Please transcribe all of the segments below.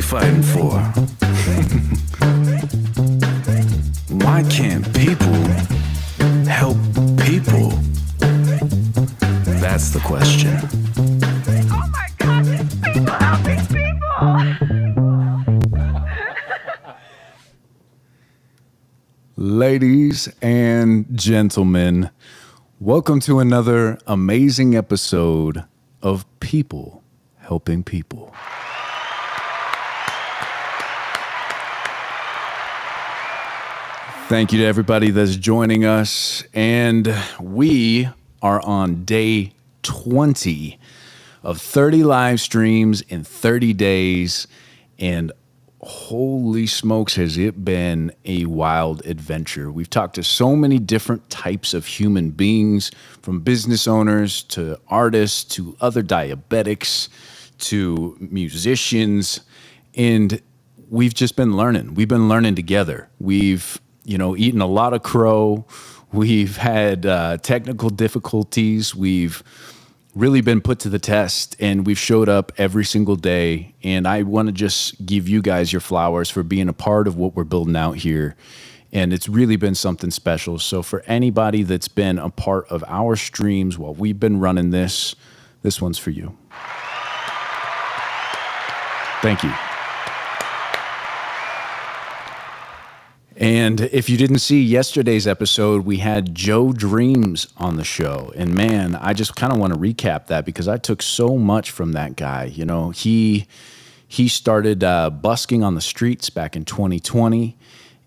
fighting for? Why can't people help people? That's the question. Oh my gosh, it's people helping people! Ladies and gentlemen, welcome to another amazing episode of People Helping People. Thank you to everybody that's joining us, and we are on day 20 of 30 live streams in 30 days, and holy smokes, has it been a wild adventure. We've talked to so many different types of human beings, from business owners to artists to other diabetics to musicians, and we've just been learning. We've been learning together. We've eaten a lot of crow. We've had technical difficulties. We've really been put to the test, and we've showed up every single day. And I want to just give you guys your flowers for being a part of what we're building out here. And it's really been something special. So for anybody that's been a part of our streams while we've been running this one's for you. Thank you. And if you didn't see yesterday's episode, we had Joe Dreams on the show. And man, I just kind of want to recap that because I took so much from that guy. You know, he started busking on the streets back in 2020,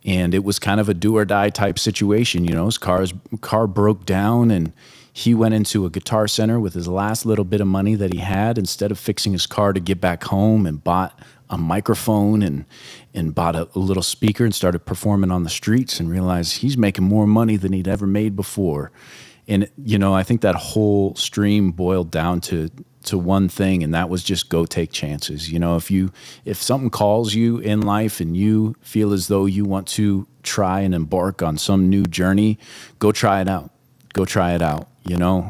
and it was kind of a do or die type situation. You know, his car broke down, and he went into a Guitar Center with his last little bit of money that he had. Instead of fixing his car to get back home, and bought a microphone and bought a little speaker and started performing on the streets, and realized he's making more money than he'd ever made before. And, I think that whole stream boiled down to one thing, and that was just go take chances. If something calls you in life and you feel as though you want to try and embark on some new journey, go try it out. Go try it out.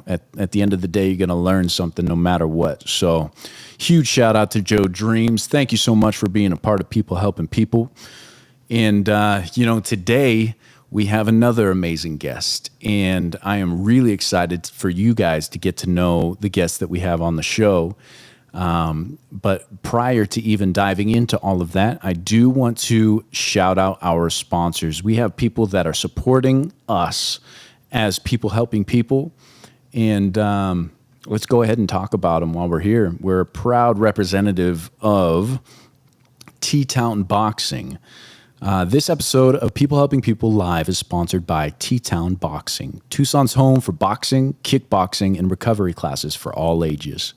At the end of the day, you're going to learn something no matter what. So huge shout out to Joe Dreams. Thank you so much for being a part of People Helping People. And, today we have another amazing guest, and I am really excited for you guys to get to know the guests that we have on the show. But prior to even diving into all of that, I do want to shout out our sponsors. We have people that are supporting us as People Helping People. And let's go ahead and talk about them while we're here. We're a proud representative of T-Town Boxing. This episode of People Helping People Live is sponsored by T-Town Boxing, Tucson's home for boxing, kickboxing, and recovery classes for all ages.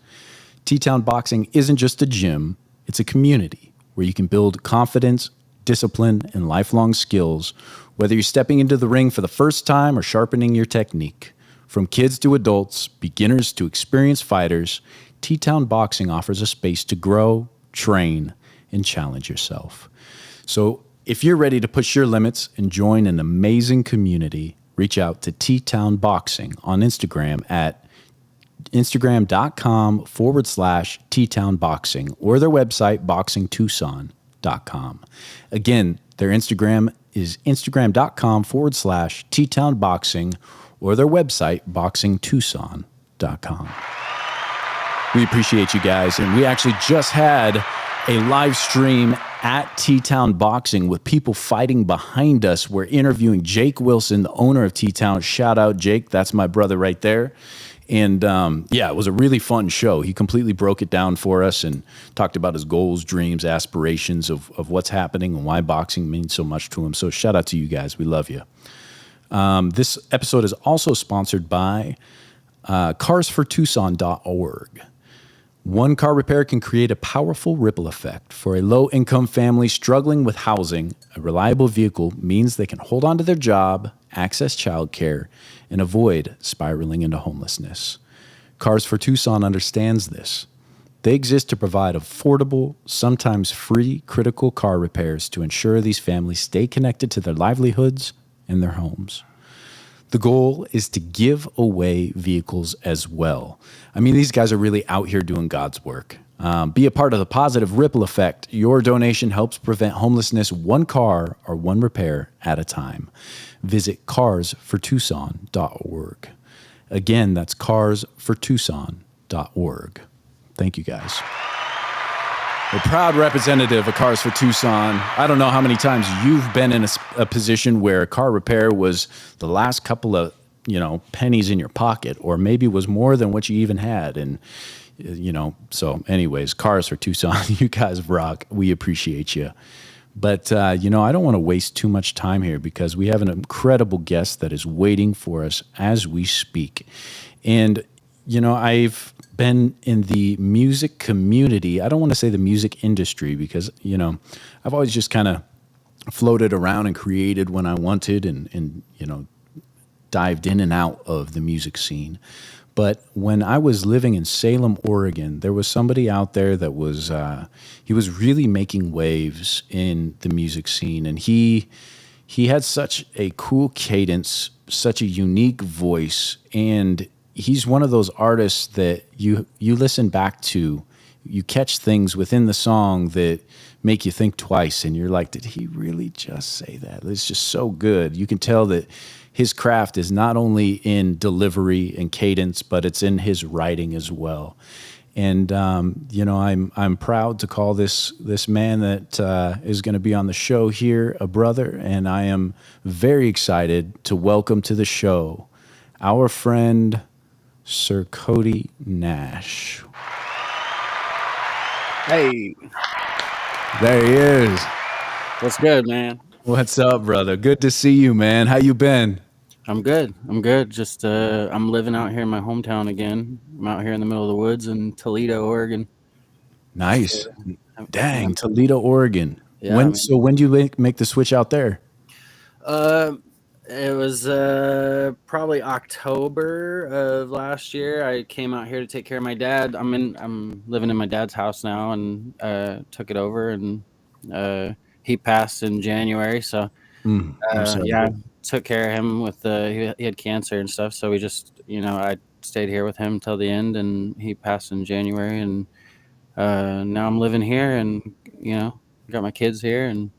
T-Town Boxing isn't just a gym, it's a community where you can build confidence, discipline, and lifelong skills, whether you're stepping into the ring for the first time or sharpening your technique. From kids to adults, beginners to experienced fighters, T-Town Boxing offers a space to grow, train, and challenge yourself. So if you're ready to push your limits and join an amazing community, reach out to T-Town Boxing on Instagram at instagram.com/T-Town Boxing or their website, boxingtucson.com. Again, their Instagram is instagram.com/T-Town Boxing or their website, boxingtucson.com. We appreciate you guys, and we actually just had a live stream at T-Town Boxing with people fighting behind us. We're interviewing Jake Wilson, the owner of T-Town. Shout out, Jake. That's my brother right there. And it was a really fun show. He completely broke it down for us and talked about his goals, dreams, aspirations of what's happening and why boxing means so much to him. So shout out to you guys. We love you. This episode is also sponsored by carsfortucson.org. One car repair can create a powerful ripple effect. For a low-income family struggling with housing, a reliable vehicle means they can hold on to their job, access childcare, and avoid spiraling into homelessness. Cars for Tucson understands this. They exist to provide affordable, sometimes free, critical car repairs to ensure these families stay connected to their livelihoods and their homes. The goal is to give away vehicles as well. I mean, these guys are really out here doing God's work. Be a part of the positive ripple effect. Your donation helps prevent homelessness one car or one repair at a time. Visit carsfortucson.org. Again, that's carsfortucson.org. Thank you, guys. A proud representative of Cars for Tucson. I don't know how many times you've been in a position where car repair was the last couple of, pennies in your pocket, or maybe was more than what you even had. And, so anyways, Cars for Tucson, you guys rock. We appreciate you. But, I don't want to waste too much time here because we have an incredible guest that is waiting for us as we speak. And, I've been in the music community. I don't want to say the music industry because, I've always just kind of floated around and created when I wanted and dived in and out of the music scene. But when I was living in Salem, Oregon, there was somebody out there that was he was really making waves in the music scene, and he had such a cool cadence, such a unique voice, and he's one of those artists that you listen back to, you catch things within the song that make you think twice, and you're like, did he really just say that? It's just so good. You can tell that his craft is not only in delivery and cadence, but it's in his writing as well. And I'm proud to call this man that is going to be on the show here a brother, and I am very excited to welcome to the show our friend Sir Cody Nash. Hey, There he is. what's good, man? What's up, brother? Good to see you, man. How you been? I'm good. Just I'm living out here in my hometown again. I'm out here in the middle of the woods in Toledo, Oregon. Nice. Yeah, Dang, Toledo, Oregon. yeah, I mean, When do you make the switch out there? uh, it was probably October of last year. I came out here to take care of my dad. I'm living in my dad's house now, and took it over, and he passed in January, so. I'm sorry. Yeah, took care of him with he had cancer and stuff. So we just, I stayed here with him till the end, and he passed in January. And now I'm living here, and got my kids here, and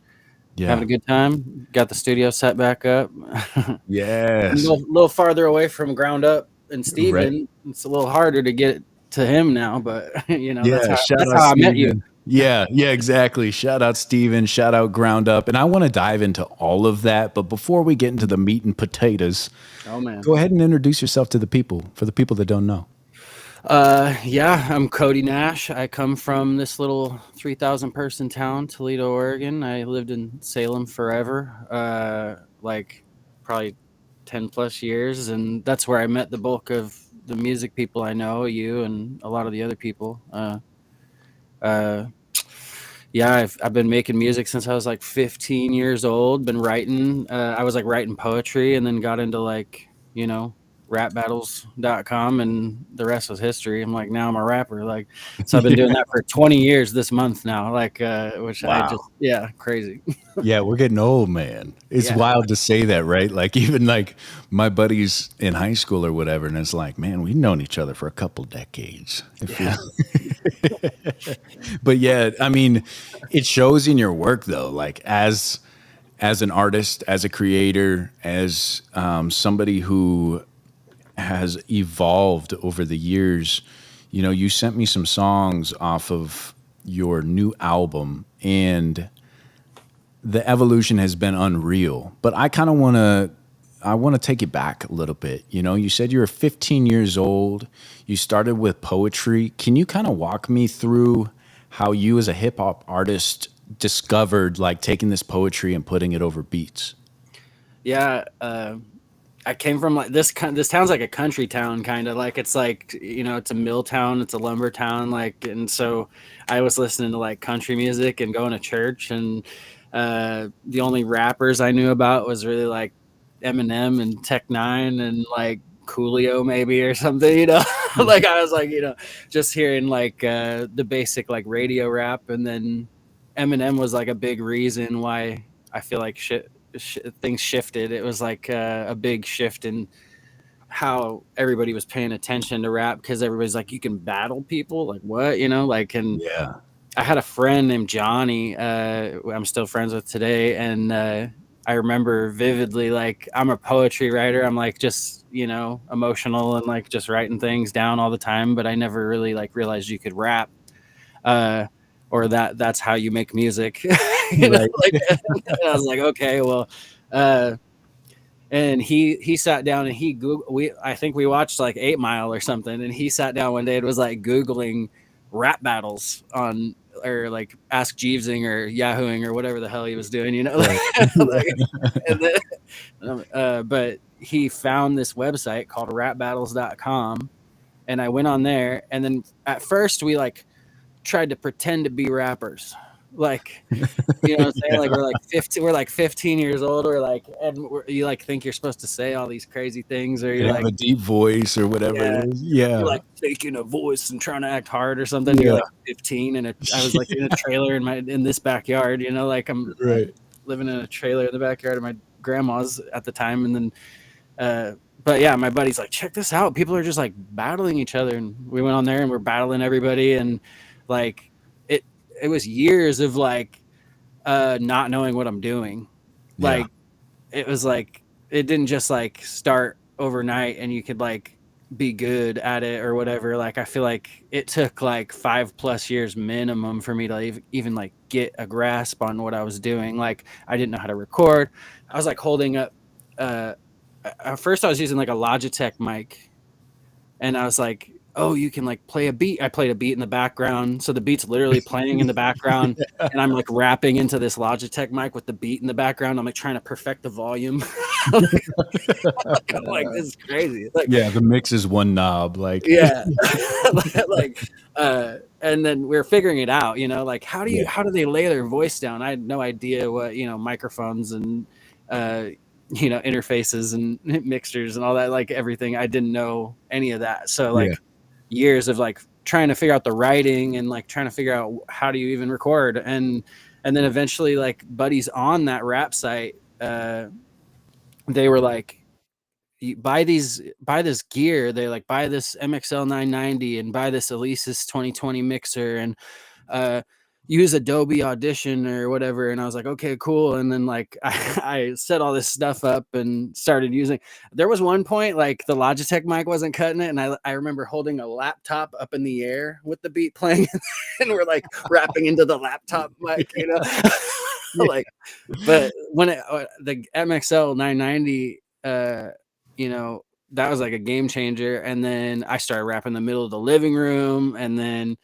having Yeah. a good time. Got the studio set back up. I'm a Yes. little farther away from ground up and Right. Steven. It's a little harder to get to him now, but that's Yeah. Shout that's out how I met you. Steven. Yeah. Yeah, exactly. Shout out Steven. Shout out Ground Up. And I want to dive into all of that. But before we get into the meat and potatoes, Oh man. go ahead and introduce yourself to the people, for the people that don't know. Yeah, I'm Cody Nash. I come from this little 3,000 person town, Toledo, Oregon. I lived in Salem forever, like probably 10 plus years. And that's where I met the bulk of the music people I know, you and a lot of the other people. Uh, yeah, I've been making music since I was like 15 years old, been writing. I was like writing poetry, and then got into like, rapbattles.com, and the rest was history. I'm like, now I'm a rapper. Like, so I've been doing that for 20 years this month now, like, which I just, Wow. yeah, crazy. Yeah, we're getting old, man. It's Yeah. wild to say that, right? Like even like my buddies in high school or whatever, and it's like, man, we've known each other for a couple decades. It Yeah. feels- But yeah, I mean, it shows in your work though, like as an artist, as a creator, as somebody who has evolved over the years. You sent me some songs off of your new album, and the evolution has been unreal. But I want to take it back a little bit. You said you were 15 years old. You started with poetry. Can you kind of walk me through how you as a hip hop artist discovered like taking this poetry and putting it over beats? Yeah. I came from like this town's like a country town, kind of like it's like, it's a mill town, it's a lumber town, like, and so I was listening to like country music and going to church, and the only rappers I knew about was really like Eminem and Tech Nine and like Coolio maybe or something, like I was like, just hearing like the basic like radio rap, and then Eminem was like a big reason why I feel like things shifted. It was like a big shift in how everybody was paying attention to rap, because everybody's like, you can battle people, like what, like, and Yeah. I had a friend named Johnny, I'm still friends with today, and I remember vividly, like, I'm a poetry writer. I'm like just, emotional and like just writing things down all the time, but I never really like realized you could rap, or that's how you make music. Right. Like, and I was like, okay, well, and he sat down and I think we watched like 8 Mile or something, and he sat down one day and was like Googling rap battles on, or like Ask Jeevesing or Yahooing or whatever the hell he was doing, Right. like, and then, but he found this website called rapbattles.com, and I went on there, and then at first we like tried to pretend to be rappers, like, what I'm saying? Like we're like 15 years old, or like, and you like think you're supposed to say all these crazy things, or You you're have like, a deep voice or whatever yeah, it is. Yeah. you're like faking a voice and trying to act hard or something. You're Yeah. like 15, and I was like in a trailer in this backyard, like I'm Right. living in a trailer in the backyard of my grandma's at the time, and then but yeah, my buddy's like, check this out, people are just like battling each other, and we went on there and we're battling everybody, and like it was years of like not knowing what I'm doing. Like, it was like, it didn't just like start overnight and you could like be good at it or whatever. Like, I feel like it took like 5+ years minimum for me to even like get a grasp on what I was doing. Like, I didn't know how to record. I was like holding up, at first I was using like a Logitech mic, and I was like, oh, you can like play a beat. I played a beat in the background, so the beat's literally playing in the background, and I'm like rapping into this Logitech mic with the beat in the background. I'm like trying to perfect the volume. I'm like, this is crazy. Like, Yeah, the mix is one knob, like. yeah, like, and then we're figuring it out. Like, how do they lay their voice down? I had no idea what microphones and interfaces and mixers and all that, like everything. I didn't know any of that. So like years of like trying to figure out the writing and like trying to figure out how do you even record, and then eventually like buddies on that rap site, they were like, buy this gear. They like, buy this MXL 990 and buy this Alesis 2020 mixer, and use Adobe Audition or whatever. And I was like, okay, cool. And then like I set all this stuff up and started using. There was one point like the Logitech mic wasn't cutting it, and I remember holding a laptop up in the air with the beat playing, and we're like rapping into the laptop mic, like. But when the MXL 990, that was like a game changer. And then I started rapping in the middle of the living room, and then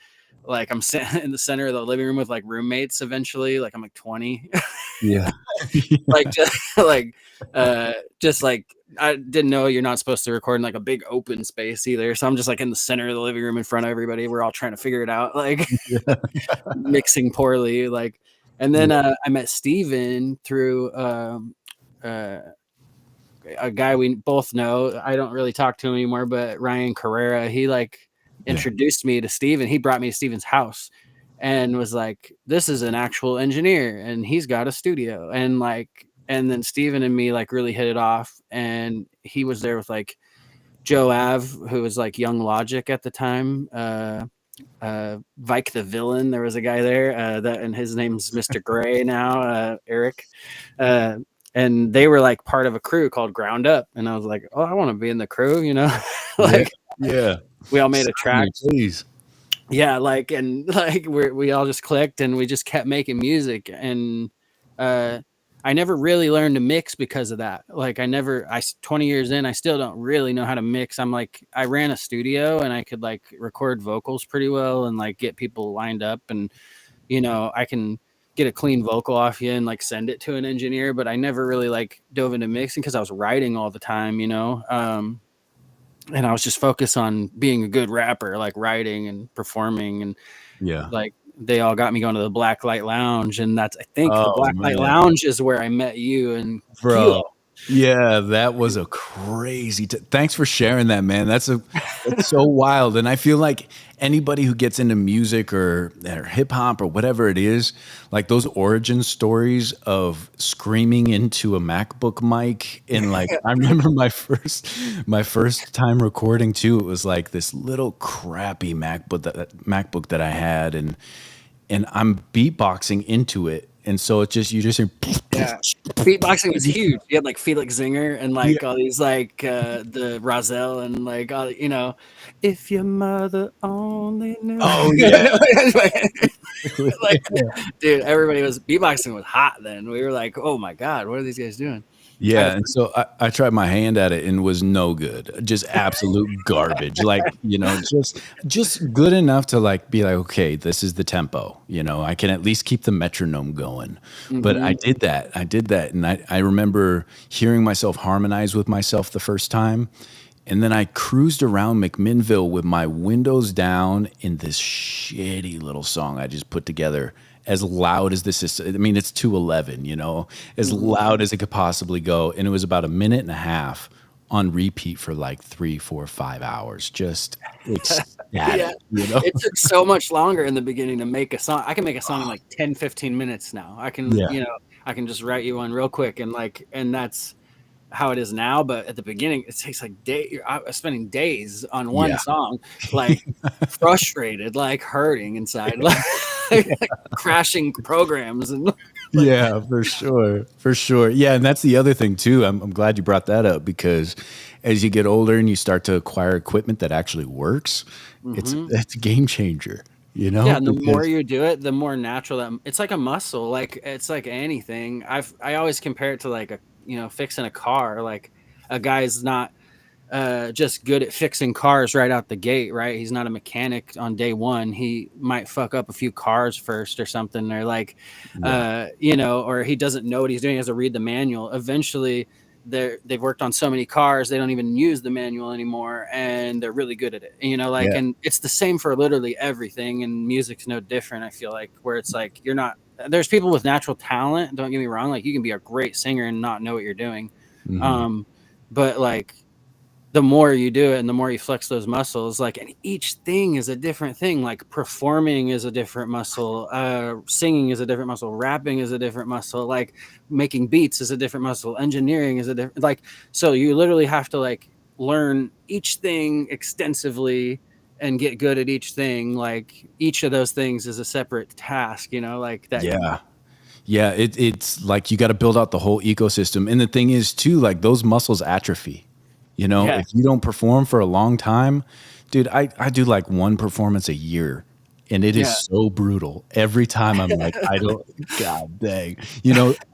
like I'm sitting in the center of the living room with like roommates eventually. Like, I'm like 20. Yeah. Like, just like, I didn't know you're not supposed to record in like a big open space either. So I'm just like in the center of the living room in front of everybody. We're all trying to figure it out, like mixing poorly. Like, and then I met Steven through a guy we both know. I don't really talk to him anymore, but Ryan Carrera, he like introduced me to Steven. He brought me to Steven's house and was like, this is an actual engineer and he's got a studio. And like, and then Steven and me like really hit it off, and he was there with like Joe Ave, who was like Young Logic at the time, Vike the Villain. There was a guy there, and his name's Mr. Gray now, Eric. And they were like part of a crew called Ground Up, and I was like, oh, I want to be in the crew, like, yeah. We all made a track. Please. Yeah, like, and like we all just clicked, and we just kept making music, and I never really learned to mix because of that. Like, 20 years in, I still don't really know how to mix. I'm like, I ran a studio and I could like record vocals pretty well and like get people lined up, and I can get a clean vocal off you and like send it to an engineer, but I never really like dove into mixing because I was writing all the time, and I was just focused on being a good rapper, like writing and performing, and like they all got me going to the Blacklight Lounge, and that's, I think, the Blacklight Lounge is where I met you and bro. Kilo. Yeah, that was a crazy. Thanks for sharing that, man. That's It's so wild. And I feel like anybody who gets into music or hip hop or whatever it is, like those origin stories of screaming into a MacBook mic. And like, I remember my first time recording too. It was like this little crappy MacBook that I had. And I'm beatboxing into it. And so you just hear, Yeah, beatboxing was huge. You had like Felix Zinger and like all these like the Rozelle and like all if your mother only knew. oh yeah. Like, dude, everybody was beatboxing was hot then. We were like, oh my god, what are these guys doing? Yeah, and so I tried my hand at it and was no good. Just absolute garbage. Like, just good enough to like be like, okay, this is the tempo. I can at least keep the metronome going. But I did that. And I remember hearing myself harmonize with myself the first time. And then I cruised around McMinnville with my windows down in this shitty little song I just put together, as loud as this is. I mean, it's 211, as loud as it could possibly go. And it was about a minute and a half on repeat for like 3, 4, 5 hours. Just ecstatic, Yeah. It took so much longer in the beginning to make a song. I can make a song in like 10, 15 minutes now. I can, Yeah. I can just write you one real quick and that's how it is now. But at the beginning, it takes like I was spending days on one Yeah. song, like frustrated, like hurting inside, like crashing programs and Yeah, for sure. For sure. Yeah, and that's the other thing too. I'm glad you brought that up because as you get older and you start to acquire equipment that actually works, it's a game changer, Yeah, and the more because you do it, the more natural that it's like a muscle. Like it's like anything. I always compare it to like fixing a car. Like a guy's not just good at fixing cars right out the gate, right? He's not a mechanic on day one. He might fuck up a few cars first or something, or like yeah, or he doesn't know what he's doing. He has to read the manual. Eventually they've worked on so many cars they don't even use the manual anymore and they're really good at it, yeah, and it's the same for literally everything, and music's no different. I feel like where it's like there's people with natural talent, don't get me wrong, like you can be a great singer and not know what you're doing. mhm, But like the more you do it and the more you flex those muscles, like, and each thing is a different thing. Like performing is a different muscle, singing is a different muscle, rapping is a different muscle, like making beats is a different muscle, engineering is a different, like, so you literally have to like learn each thing extensively and get good at each thing. Like each of those things is a separate task, like that. yeah. Yeah, it's like you got to build out the whole ecosystem. And the thing is too, like those muscles atrophy. Yeah. If you don't perform for a long time, dude, I do like one performance a year and it is Yeah. so brutal. Every time I'm like, I don't, God dang.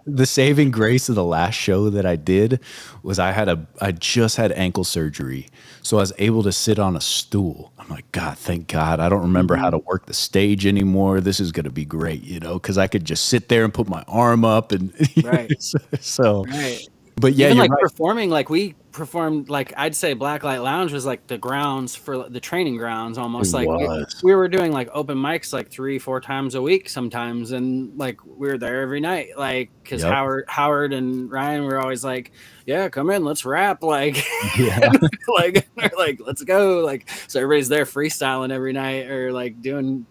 The saving grace of the last show that I did was I just had ankle surgery. So I was able to sit on a stool. I'm like, God, thank God. I don't remember how to work the stage anymore. This is going to be great, because I could just sit there and put my arm up and Right. so, Right. but yeah, Even you're like right. performing, like we performed, like I'd say Blacklight Lounge was like the grounds for the training grounds It almost. Like was. we were doing like open mics like 3-4 times a week sometimes, and like we were there every night, like because Yep. Howard and Ryan were always like, yeah, come in, let's rap, like Yeah. like they're like, let's go, like, so everybody's there freestyling every night or like doing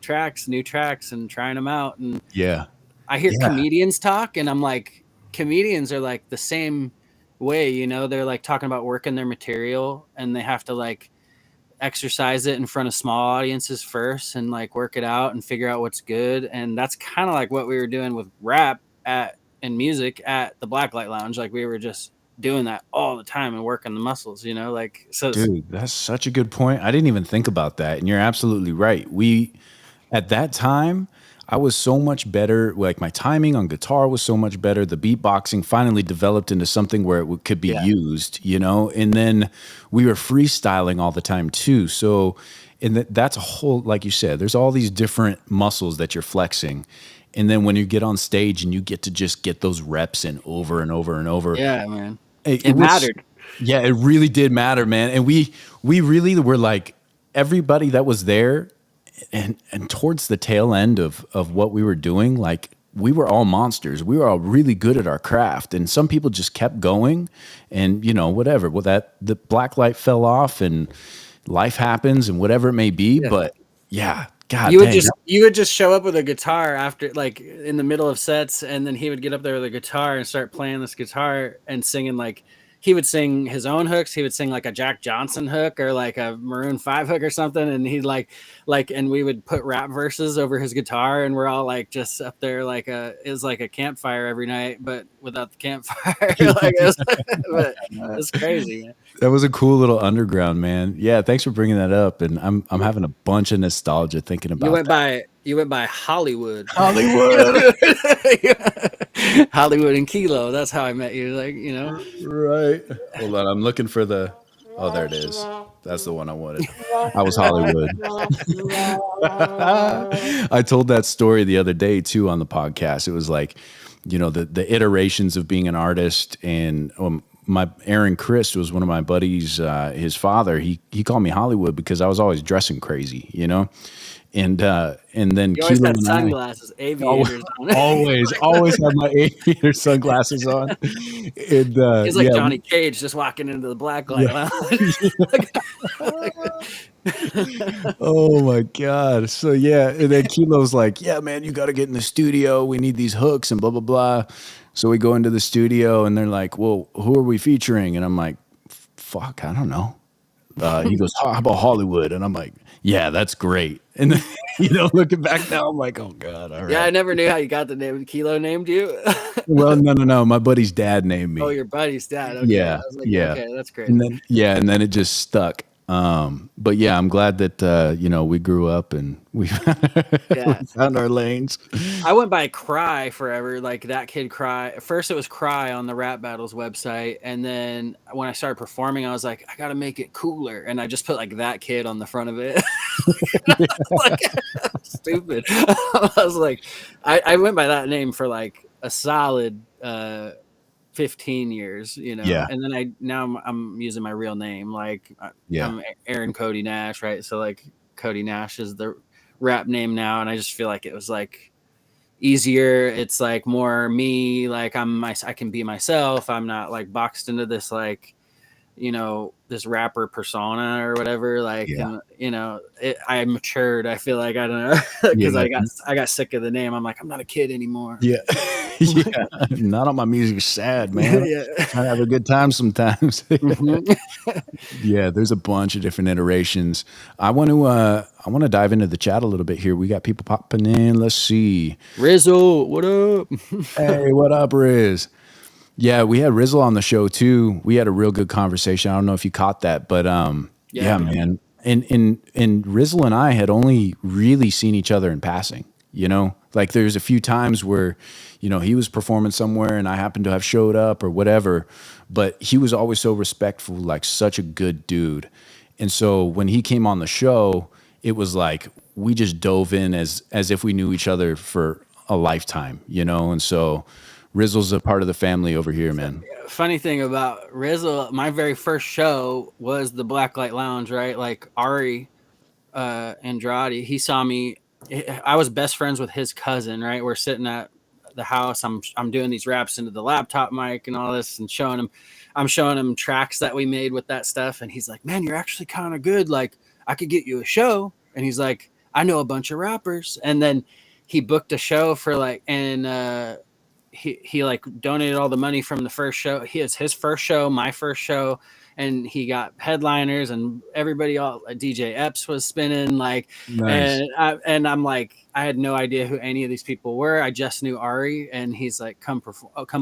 new tracks and trying them out. And Yeah. I hear Yeah. comedians talk and I'm like, comedians are like the same way, they're like talking about working their material and they have to like exercise it in front of small audiences first and like work it out and figure out what's good. And that's kind of like what we were doing with rap and music at the Blacklight Lounge. Like we were just doing that all the time and working the muscles, like, so Dude, that's such a good point. I didn't even think about that. And you're absolutely right. At that time, I was so much better. Like my timing on guitar was so much better. The beatboxing finally developed into something where could be yeah. used. And then we were freestyling all the time too. So, and that's a whole, like you said, there's all these different muscles that you're flexing. And then when you get on stage and you get to just get those reps in over and over and over, Yeah, man. it was, Mattered. yeah, it really did matter, man. And we really were like everybody that was there, and towards the tail end of what we were doing, like we were all monsters. We were all really good at our craft, and some people just kept going, and whatever. Well, that the black light fell off, and life happens and whatever it may be. Yeah. But yeah, God You would dang. just show up with a guitar after, like, in the middle of sets, and then he would get up there with a guitar and start playing this guitar and singing. Like, he would sing his own hooks. He would sing like a Jack Johnson hook or like a Maroon 5 hook or something, and he'd and we would put rap verses over his guitar, and we're all like just up there like it was like a campfire every night, but without the campfire. Like, but it's crazy, man. That was a cool little underground, man. Yeah, thanks for bringing that up. And I'm having a bunch of nostalgia thinking about You went by Hollywood. Hollywood. Hollywood and Kilo. That's how I met you. Like, you know. Right. Hold on, I'm looking for the. Oh, there it is. That's the one I wanted. I was Hollywood. I told that story the other day too on the podcast. It was like, the iterations of being an artist, and my Aaron Chris was one of my buddies. His father, he called me Hollywood because I was always dressing crazy, and then You always Kilo had and sunglasses, aviators on. always had my aviator sunglasses on. And He's like Johnny Cage just walking into the black light lounge. Oh my God. So yeah, and then Kilo's like, yeah, man, you got to get in the studio. We need these hooks and blah, blah, blah. So we go into the studio and they're like, well, who are we featuring? And I'm like, fuck, I don't know. He goes, how about Hollywood? And I'm like, yeah, that's great. And then, looking back now, I'm like, oh God, all right. Yeah, I never knew how you got the name. Kilo named you? Well, no. My buddy's dad named me. Oh, your buddy's dad. Okay. Yeah, I was like, yeah. Okay, that's great. And then it just stuck. But yeah, I'm glad that we grew up and we found our lanes. I went by Cry forever, like that kid Cry. First it was Cry on the Rap Battles website, and then when I started performing, I was like, I gotta make it cooler, and I just put like that kid on the front of it. Like, stupid. I was like, I went by that name for like a solid 15 years, Yeah. and then now I'm using my real name. Like, I'm Aaron Cody Nash, right? So like Cody Nash is the rap name now, and I just feel like it was like easier. It's like more me, like I can be myself. I'm not like boxed into this like this rapper persona or whatever. Like, I matured. I feel like, I don't know, because I got sick of the name. I'm like, I'm not a kid anymore. Yeah. Yeah. Not on my music sad, man. I have a good time sometimes. Yeah, there's a bunch of different iterations. I want to dive into the chat a little bit here. We got people popping in. Let's see. Rizzle, what up? Hey, what up, Riz? Yeah, we had Rizzle on the show too. We had a real good conversation. I don't know if you caught that, but yeah, man. And Rizzle and I had only really seen each other in passing. Like there's a few times where, he was performing somewhere and I happened to have showed up or whatever, but he was always so respectful, like such a good dude. And so when he came on the show, it was like we just dove in as if we knew each other for a lifetime, and so Rizzle's a part of the family over here, man. Funny thing about Rizzle, my very first show was the Blacklight Lounge, right? Like Ari Andrade, he saw me. I was best friends with his cousin, right? We're sitting at the house. I'm doing these raps into the laptop mic and all this, and I'm showing him tracks that we made with that stuff, and he's like, "Man, you're actually kind of good. Like, I could get you a show." And he's like, "I know a bunch of rappers." And then he booked a show for like, and he like donated all the money from the first show. His first show, my first show, and he got headliners and everybody. All DJ Epps was spinning, like, Nice. and I'm like, I had no idea who any of these people were. I just knew Ari, and he's like, come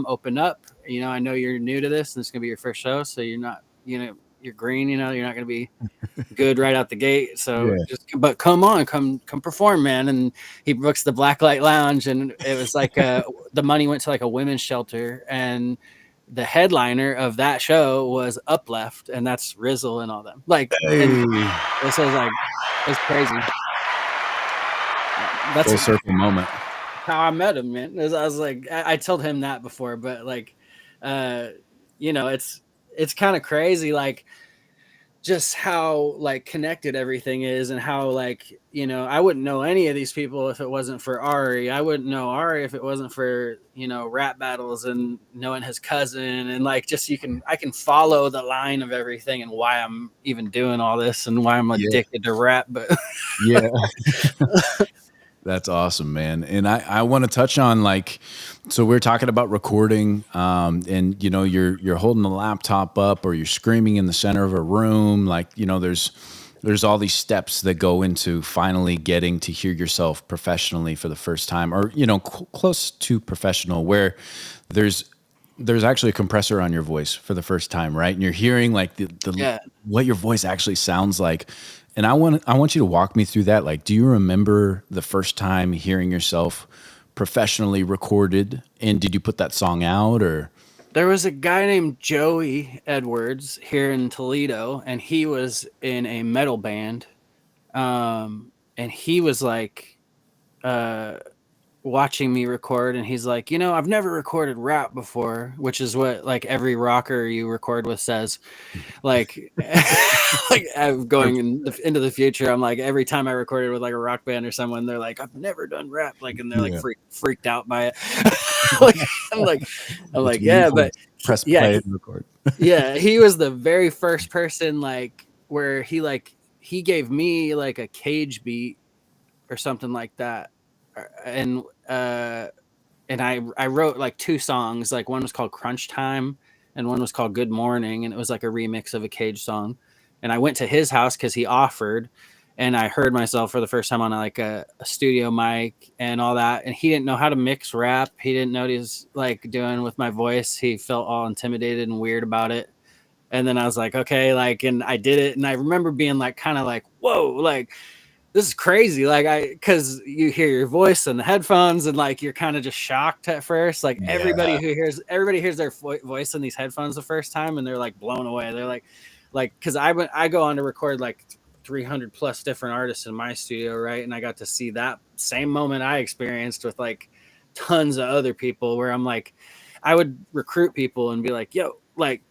open up. I know you're new to this, and it's gonna be your first show, so you're not, you're green. You're not gonna be good right out the gate. So but come on, come perform, man. And he books the Blacklight Lounge, and it was like the money went to like a women's shelter, and the headliner of that show was Upleft, and that's Rizzle and all them. Like, this was like, it's crazy. That's full circle moment. How I met him, man. I was like, I told him that before, but like, it's kind of crazy. Like, just how like connected everything is, and how like, you know, I wouldn't know any of these people if it wasn't for Ari. I wouldn't know Ari if it wasn't for, you know, rap battles and knowing his cousin, and like just I can follow the line of everything and why I'm even doing all this and why I'm Yeah. addicted to rap. But Yeah. That's awesome, man. And I want to touch on like, so we're talking about recording, and you know, you're holding the laptop up or you're screaming in the center of a room. Like, you know, there's all these steps that go into finally getting to hear yourself professionally for the first time, or, you know, close to professional, where there's actually a compressor on your voice for the first time, right? And you're hearing like the yeah, what your voice actually sounds like. And I want you to walk me through that. Like, do you remember the first time hearing yourself professionally recorded? And did you put that song out or? there was a guy named Joey Edwards here in Toledo, and he was in a metal band. And he was like, uh, watching me record, and he's like, you know, I've never recorded rap before, which is what like every rocker you record with says. Like, like I'm going into the future, I'm like, every time I recorded with like a rock band or someone, they're like, I've never done rap, like, and they're like Yeah. freaked out by it. Like, I'm like, It's yeah, wonderful. but Press yeah, play and record. yeah, he was the very first person, like, where he gave me like a cage beat or something like that. And and I wrote like two songs. Like, one was called Crunch Time and one was called Good Morning, and it was like a remix of a Cage song. And I went to his house because he offered, and I heard myself for the first time on like a studio mic and all that. And he didn't know how to mix rap. He didn't know what he was like doing with my voice. He felt all intimidated and weird about it. And then I was like, okay, like, and I did it. And I remember being like, kind of like, whoa, like, this is crazy. Like, because you hear your voice in the headphones, and like you're kind of just shocked at first. Like, Yeah. everybody hears their voice in these headphones the first time, and they're like blown away. They're like, because I go on to record like 300 plus different artists in my studio, right? And I got to see that same moment I experienced with like tons of other people, where I'm like, I would recruit people and be like, yo, like,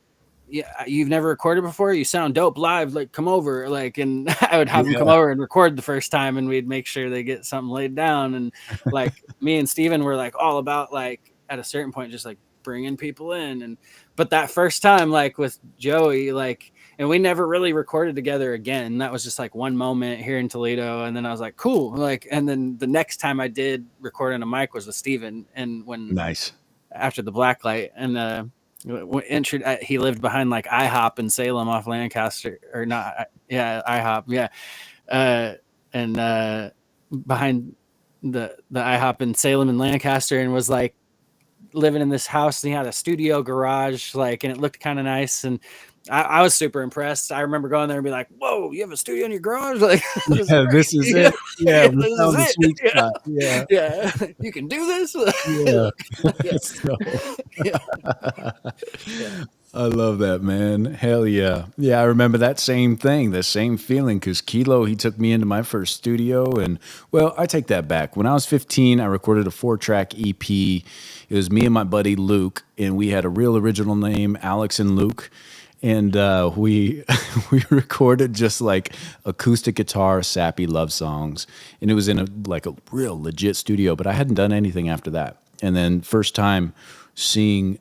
yeah, you've never recorded before, you sound dope live, like, come over, like, and I would have them come Yeah. over and record the first time, and we'd make sure they get something laid down. And like, me and Steven were like all about, like, at a certain point, just like bringing people in. And but that first time, like with Joey, like, and we never really recorded together again. That was just like one moment here in Toledo, and then I was like, cool, like. And then the next time I did record on a mic was with Steven, and when Nice. after the Blacklight, and he lived behind like IHOP in Salem off Lancaster, or not, yeah, IHOP, yeah, and behind the IHOP in Salem and Lancaster, and was like living in this house, and he had a studio garage, like, and it looked kind of nice. And I was super impressed. I remember going there and be like, whoa, you have a studio in your garage? Like, this is Yeah, great. this is Yeah, it. Yeah, we this found the is sweet it. spot. Yeah. Yeah, you can do this. Yeah. Yeah. So Yeah. Yeah. I love that, man. Hell yeah. Yeah, I remember that same thing, the same feeling, because Kilo, he took me into my first studio. And, well, I take that back. When I was 15, I recorded a 4-track EP. It was me and my buddy Luke, and we had a real original name, Alex and Luke. And we we recorded just like acoustic guitar, sappy love songs. And it was in a real legit studio, but I hadn't done anything after that. And then first time seeing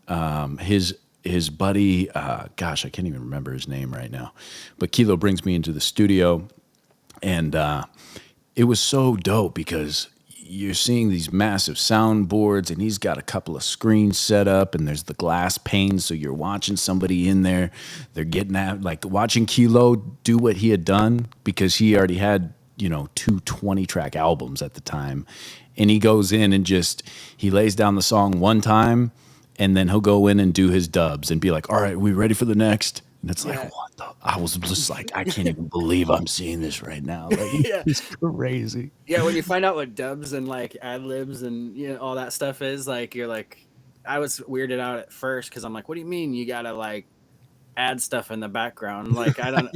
his buddy, gosh, I can't even remember his name right now, but Kilo brings me into the studio, and it was so dope because you're seeing these massive soundboards, and he's got a couple of screens set up, and there's the glass panes, so you're watching somebody in there. They're getting at, like, watching Kilo do what he had done, because he already had, you know, 2 20-track albums at the time. And he goes in and just, he lays down the song one time, and then he'll go in and do his dubs and be like, all right, we ready for the next? And it's Yeah. like, what the? I was just like, I can't even believe I'm seeing this right now. Like, Yeah. it's crazy. Yeah, when you find out what dubs and like ad libs and, you know, all that stuff is, like, you're like, I was weirded out at first because I'm like, what do you mean you gotta like add stuff in the background? Like, I don't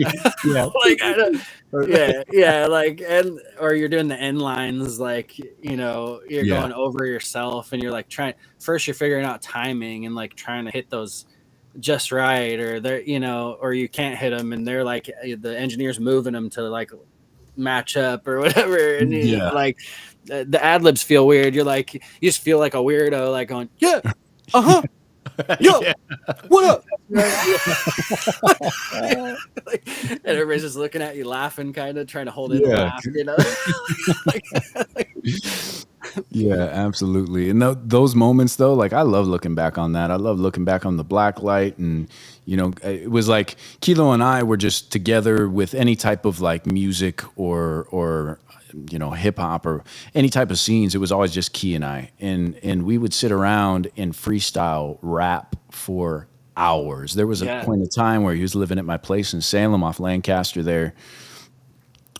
Yeah. like, I don't, yeah, like, and or you're doing the end lines, like, you know, you're Yeah. going over yourself, and you're like you're figuring out timing and like trying to hit those just right, or they're, you know, or you can't hit them and they're like the engineer's moving them to like match up or whatever, and you know, Yeah. like the ad libs feel weird. You're like, you just feel like a weirdo, like going, yeah, uh-huh, yo, Yeah. what up? Like, and everybody's just looking at you laughing, kind of trying to hold in a Yeah. laugh, you know. Yeah, absolutely. And those moments though, like I love looking back on that. I love looking back on the black light, and you know, it was like Kilo and I were just together with any type of like music or you know, hip hop or any type of scenes. It was always just Key and I, and we would sit around and freestyle rap for hours. There was a Yeah. point in time where he was living at my place in Salem off Lancaster there,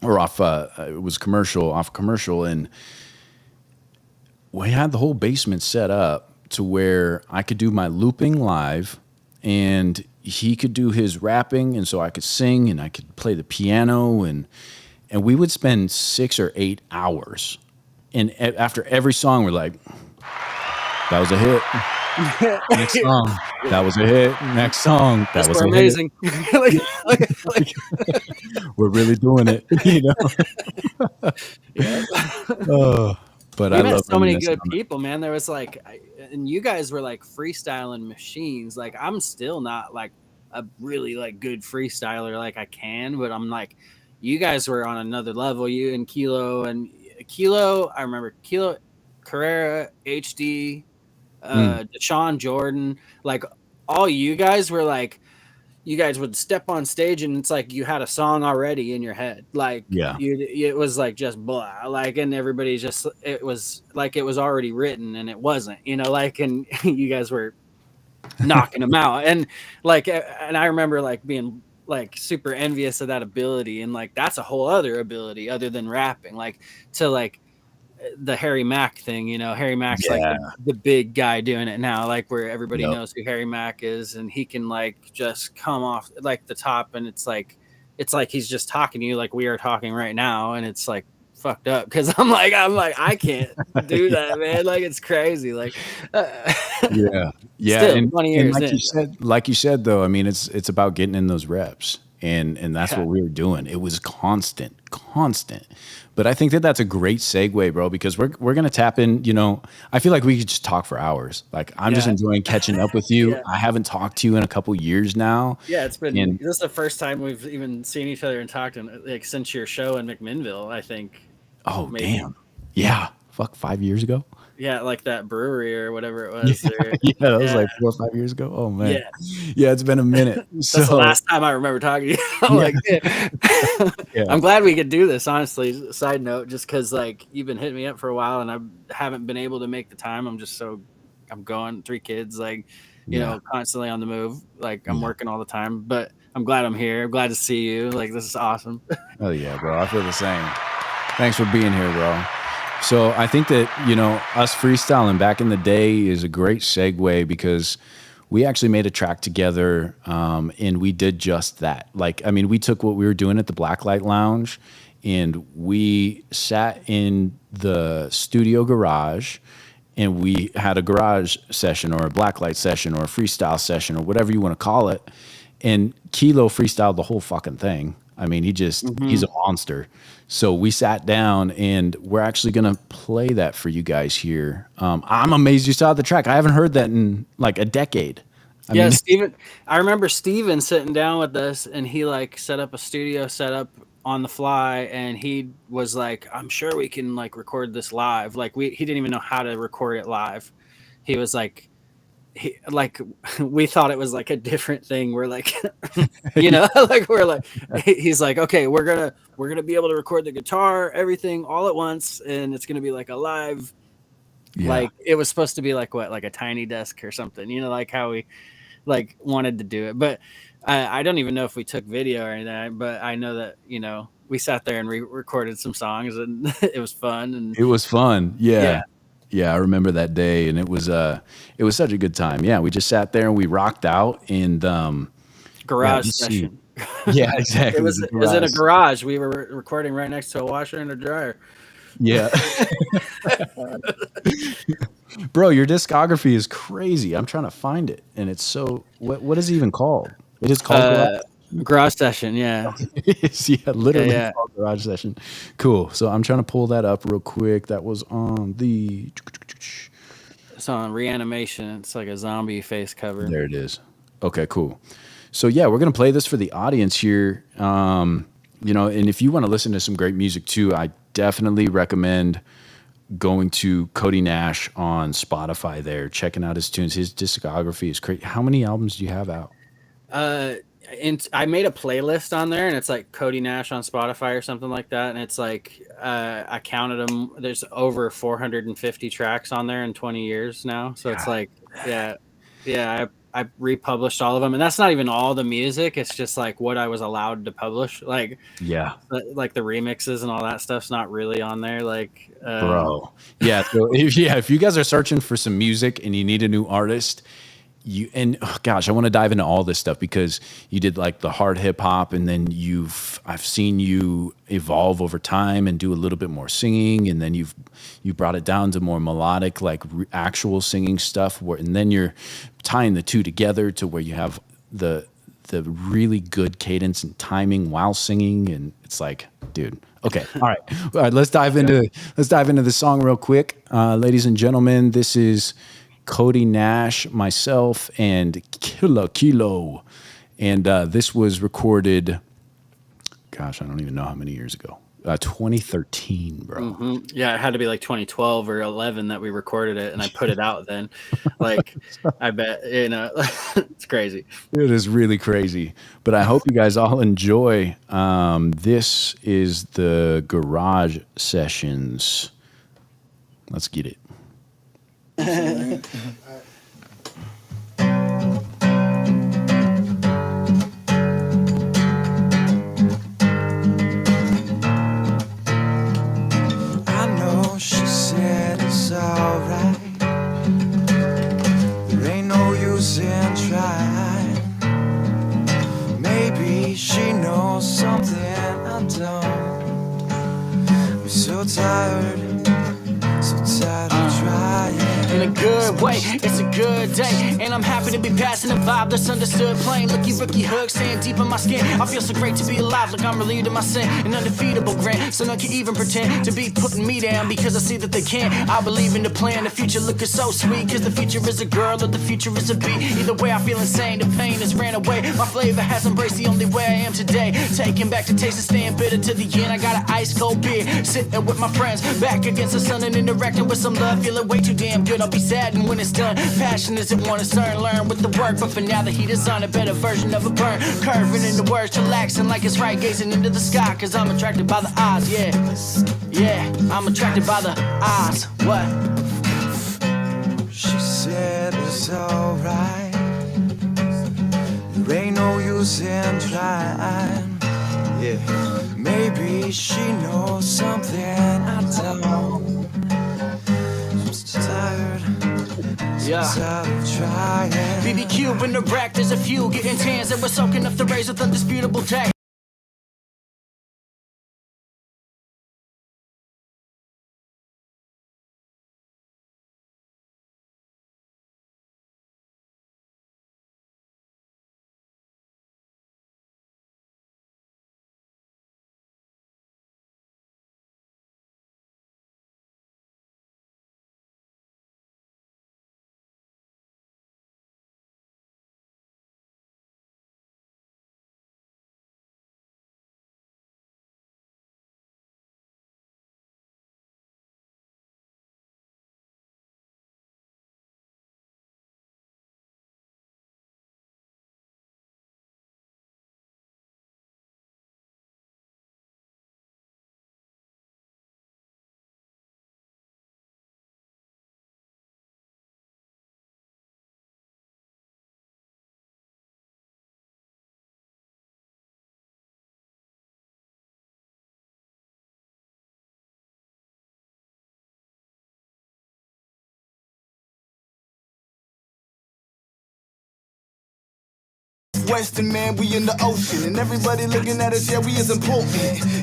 or off it was commercial, off commercial, and we had the whole basement set up to where I could do my looping live and he could do his rapping, and so I could sing and I could play the piano, and we would spend 6 or 8 hours, and after every song we're like, that was a hit. Next song, that was a hit. Next song, that was We're a amazing. hit. We're really doing it, you know. Yeah. Oh, but We I met love so many reminiscing good on it. people, man. There was like, and you guys were like freestyling machines. Like, I'm still not like a really like good freestyler, like I can, but I'm like, you guys were on another level. You and Kilo, I remember Kilo, Carrera, HD, Deshaun Jordan, like all you guys were like, you guys would step on stage and it's like you had a song already in your head, like Yeah. it was like just blah, like, and everybody just, it was like it was already written and it wasn't, you know, like, and you guys were knocking them out, and like, and I remember like being like super envious of that ability, and like that's a whole other ability other than rapping, like to like the Harry Mack thing, you know. Harry Mack's like Yeah. the big guy doing it now, like where everybody Yep. knows who Harry Mack is, and he can like just come off like the top, and it's like he's just talking to you like we are talking right now, and it's like fucked up because I'm like I can't do that, man. Like it's crazy. Like Yeah. Yeah. still And 20 and years in. like you said though, I mean it's about getting in those reps. And that's Yeah. what we were doing. It was constant. But I think that that's a great segue, bro, because we're gonna tap in. You know, I feel like we could just talk for hours. Like I'm just Yeah. enjoying catching up with you. Yeah. I haven't talked to you in a couple years now. Yeah, it's been, And this is the first time we've even seen each other and talked in like since your show in McMinnville, I think. oh Maybe. damn, yeah, fuck, 5 years ago. Yeah, like that brewery or whatever it was. Yeah, that was Yeah. like 4 or 5 years ago. Oh man, Yeah. yeah, it's been a minute. That's the So last time I remember talking to you. I'm like, yeah. yeah, I'm glad we could do this, honestly. Side note, just because like you've been hitting me up for a while and I haven't been able to make the time. I'm going 3 kids, like, you Yeah. know, constantly on the move. Like I'm Yeah. working all the time, but I'm glad I'm here. I'm glad to see you. Like this is awesome. Oh yeah, bro. I feel the same. Thanks for being here, bro. So I think that, you know, us freestyling back in the day is a great segue because we actually made a track together, and we did just that. Like, I mean, we took what we were doing at the Blacklight Lounge and we sat in the studio garage and we had a garage session or a blacklight session or a freestyle session or whatever you want to call it. And Kilo freestyled the whole fucking thing. I mean, he's a monster. So we sat down and we're actually going to play that for you guys here. I'm amazed you saw the track. I haven't heard that in like a decade. I Yeah, mean, Steven. I remember Steven sitting down with us and he like set up a studio setup on the fly and he was like, I'm sure we can like record this live. Like he didn't even know how to record it live. He was like, we thought it was like a different thing. We're like, you know, like he's like, okay, we're gonna be able to record the guitar, everything all at once, and it's gonna be like a live. yeah. Like it was supposed to be like what, like a tiny desk or something, you know, like how we like wanted to do it. But I don't even know if we took video or anything. But I know that, you know, we sat there and recorded some songs and it was fun. And It was fun. Yeah. Yeah. Yeah, I remember that day and it was such a good time. Yeah, we just sat there and we rocked out and garage let's see. session. Yeah, exactly. It was in a garage. We were recording right next to a washer and a dryer. Yeah. Bro, your discography is crazy. I'm trying to find it, and it's so. What is it even called? It is called Garage. Uh, Garage Session, yeah. It is, yeah, Yeah, literally yeah. called Garage Session. Cool. So I'm trying to pull that up real quick. That was on the. It's on Reanimation. It's like a zombie face cover. There it is. Okay, cool. So yeah, we're gonna play this for the audience here. And if you want to listen to some great music too, I definitely recommend going to Cody Nash on Spotify there, checking out his tunes. His discography is great. How many albums do you have out? Uh, and I made a playlist on there, and it's like Cody Nash on Spotify or something like that. And it's like I counted them. There's over 450 tracks on there in 20 years now. So it's like, yeah, yeah. I republished all of them, and that's not even all the music. It's just like what I was allowed to publish, Yeah, like the remixes and all that stuff's not really on there. bro. Yeah. So if you guys are searching for some music and you need a new artist, gosh, I want to dive into all this stuff because you did like the hard hip hop, and then I've seen you evolve over time and do a little bit more singing, and then you brought it down to more melodic, like actual singing stuff, and then you're tying the two together to where you have the really good cadence and timing while singing, and it's like, dude. Okay, all right. Let's dive into the song real quick, ladies and gentlemen. This is Cody Nash, myself, and Kilo. And this was recorded, gosh, I don't even know how many years ago. 2013, bro. Yeah, it had to be like 2012 or 11 that we recorded it, and I put it out then. Like, I bet, it's crazy. It is really crazy. But I hope you guys all enjoy. This is the Garage Sessions. Let's get it. I know she said it's alright. There ain't no use in trying. Maybe she knows something I don't. I'm so tired of trying. In a good way, it's a good day, and I'm happy to be passing a vibe that's understood. Playing looky rookie hook, staying deep in my skin. I feel so great to be alive, like I'm relieved of my sin. An undefeatable grant, so none can even pretend to be putting me down because I see that they can't. I believe in the plan, the future looking so sweet, cause the future is a girl or the future is a beat. Either way, I feel insane, the pain has ran away. My flavor has embraced the only way I am today. Taking back the taste and staying bitter to the end. I got an ice cold beer, sitting with my friends, back against the sun and interacting with some love. Feeling way too damn good, I'll be saddened when it's done. Passion is it wanna start and learn with the work, but for now the heat is on, a better version of a burn. Curving in the words, relaxing like it's right, gazing into the sky, cause I'm attracted by the eyes, yeah, I'm attracted by the eyes. What? She said it's alright. There ain't no use in trying. Yeah, maybe she knows something I don't. I'm so tired of trying. BBQ in the rack, there's a few getting tans, and we're soaking up the rays with undisputable taste. Northwestern, man, we in the ocean. And everybody looking at us, yeah, we is important.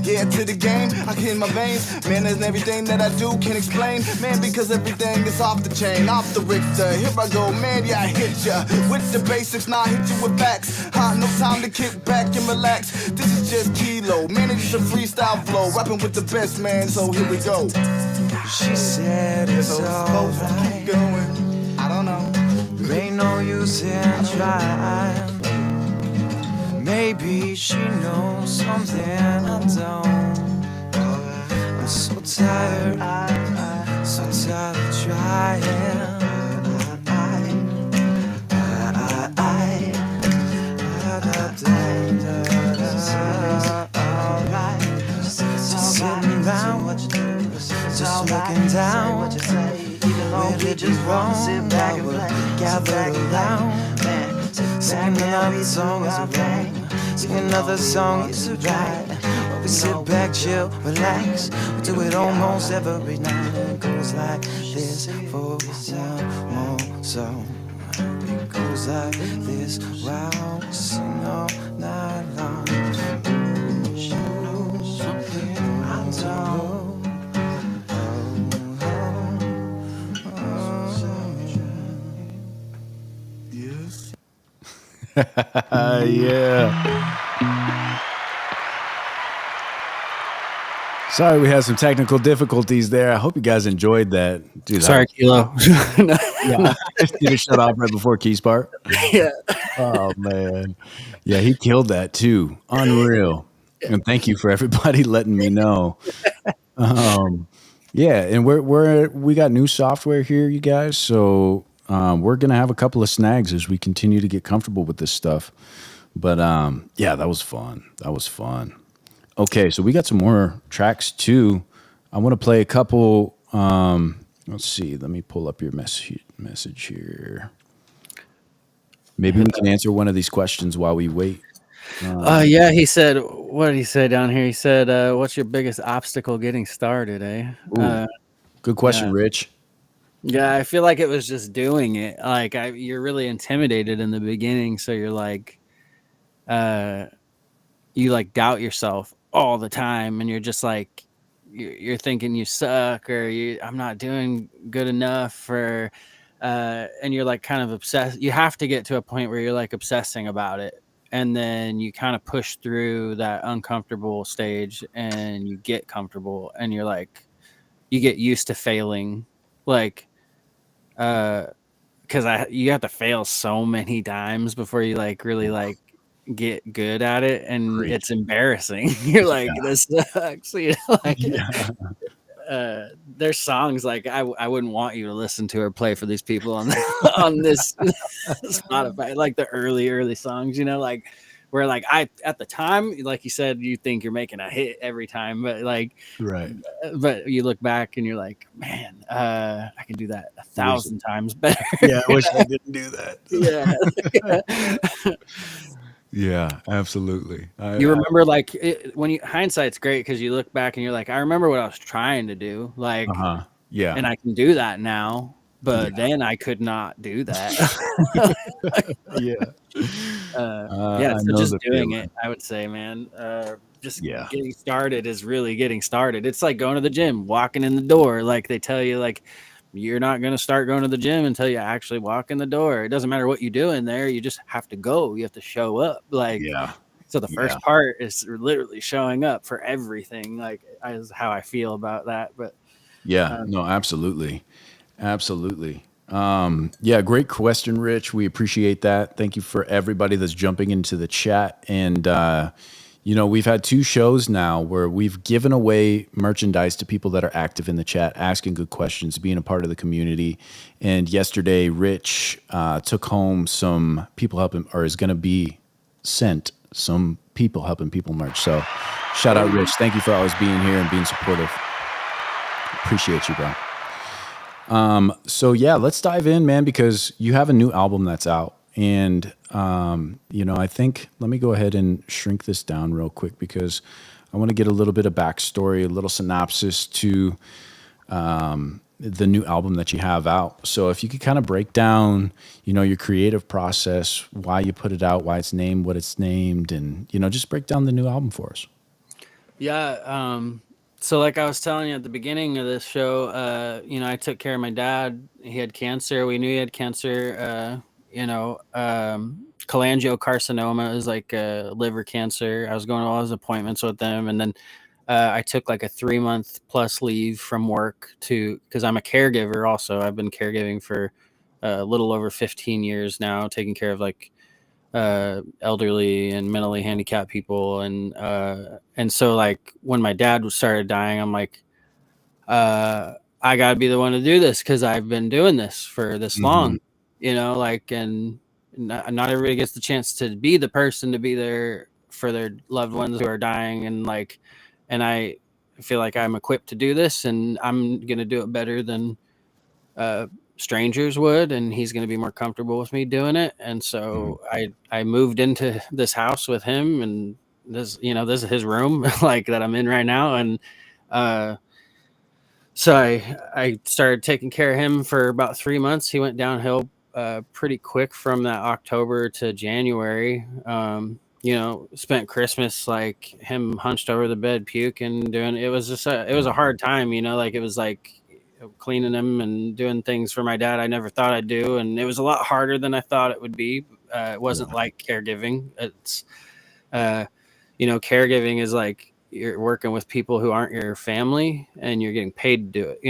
Yeah, to the game, I can in my veins. Man, there's everything that I do can explain. Man, because everything is off the chain, off the Richter. Here I go, man, yeah, I hit ya. With the basics, now I hit you with facts. No time to kick back and relax. This is just Kilo, man, it's a freestyle flow. Rapping with the best, man, so here we go. She said it's alright. Going, I don't know. There ain't no use in trying. Maybe she knows something I don't. I'm so tired, so tired of trying. Just sitting around, just looking down. Where did it wrong? I would gather around. Sing another song is right. Sing another song is right. While we sit back, chill, relax. We do it almost every night. It goes like this for one more song. It goes like this while we sing all night long. Something I don't. Yeah. Sorry, we had some technical difficulties there. I hope you guys enjoyed that. Dude, Sorry, Kilo. yeah, I just need to shut off right before Keys part. Yeah. Oh man, yeah, he killed that too. Unreal. And thank you for everybody letting me know. Yeah, and we got new software here, you guys. So we're gonna have a couple of snags as we continue to get comfortable with this stuff. But yeah, that was fun. That was fun. Okay, so we got some more tracks too. I want to play a couple. Let's see. Let me pull up your message here. Maybe we can answer one of these questions while we wait. Yeah, he said, what did he say down here? He said, what's your biggest obstacle getting started, eh? Ooh, good question, yeah. Rich. Yeah, I feel like it was just doing it. Like you're really intimidated in the beginning, so you're like, you like doubt yourself all the time, and you're just like, you're thinking you suck, or I'm not doing good enough, or and you're like kind of obsessed. You have to get to a point where you're like obsessing about it, and then you kind of push through that uncomfortable stage, and you get comfortable, and you're like, you get used to failing, like, because you have to fail so many times before you like really like get good at it, and Great. it's embarrassing. You're like, this sucks. You know, like, there's songs like I wouldn't want you to listen to or play for these people on on this Spotify, like the early songs, you know, like where like at the time, like you said, you think you're making a hit every time, but like Right. but you look back and you're like, man, I can do that 1,000 times better. Yeah, I wish I didn't do that. Yeah. Yeah, absolutely. You remember like when you hindsight's great because you look back and you're like, I remember what I was trying to do, like, yeah, and I can do that now, but then I could not do that. yeah, yeah. So just doing it, I would say, man. Just getting started is really getting started. It's like going to the gym, walking in the door. Like they tell you, like, you're not going to start going to the gym until you actually walk in the door. It doesn't matter what you do in there. You just have to go. You have to show up. Like, so the first part is literally showing up for everything. Like, is how I feel about that. But no, absolutely. Absolutely. Yeah, great question, Rich. We appreciate that. Thank you for everybody that's jumping into the chat. And, you know, we've had 2 shows now where we've given away merchandise to people that are active in the chat, asking good questions, being a part of the community. And yesterday, Rich took home some people helping, or is going to be sent some people helping people merch. So shout out, Rich. Thank you for always being here and being supportive. Appreciate you, bro. So yeah, let's dive in, man, because you have a new album that's out. And, you know, I think, let me go ahead and shrink this down real quick because I want to get a little bit of backstory, a little synopsis to the new album that you have out. So if you could kind of break down, your creative process, why you put it out, why it's named what it's named, and just break down the new album for us. Yeah. So like I was telling you at the beginning of this show, I took care of my dad. He had cancer. We knew he had cancer. Cholangiocarcinoma is like liver cancer. I was going to all his appointments with them, and then I took like a 3 month plus leave from work because I'm a caregiver. Also, I've been caregiving for a little over 15 years now, taking care of like elderly and mentally handicapped people, and so like when my dad started dying, I'm like, I gotta be the one to do this because I've been doing this for this long, and not everybody gets the chance to be the person to be there for their loved ones who are dying, and I feel like I'm equipped to do this, and I'm gonna do it better than uh, strangers would, and he's going to be more comfortable with me doing it. And so I moved into this house with him, and this is his room like that I'm in right now. And uh, so I started taking care of him for about 3 months. He went downhill pretty quick from that October to January. Spent Christmas like him hunched over the bed puking, doing it was just it was a hard time, like it was like cleaning him and doing things for my dad I never thought I'd do, and it was a lot harder than I thought it would be. It wasn't like caregiving. It's caregiving is like you're working with people who aren't your family and you're getting paid to do it,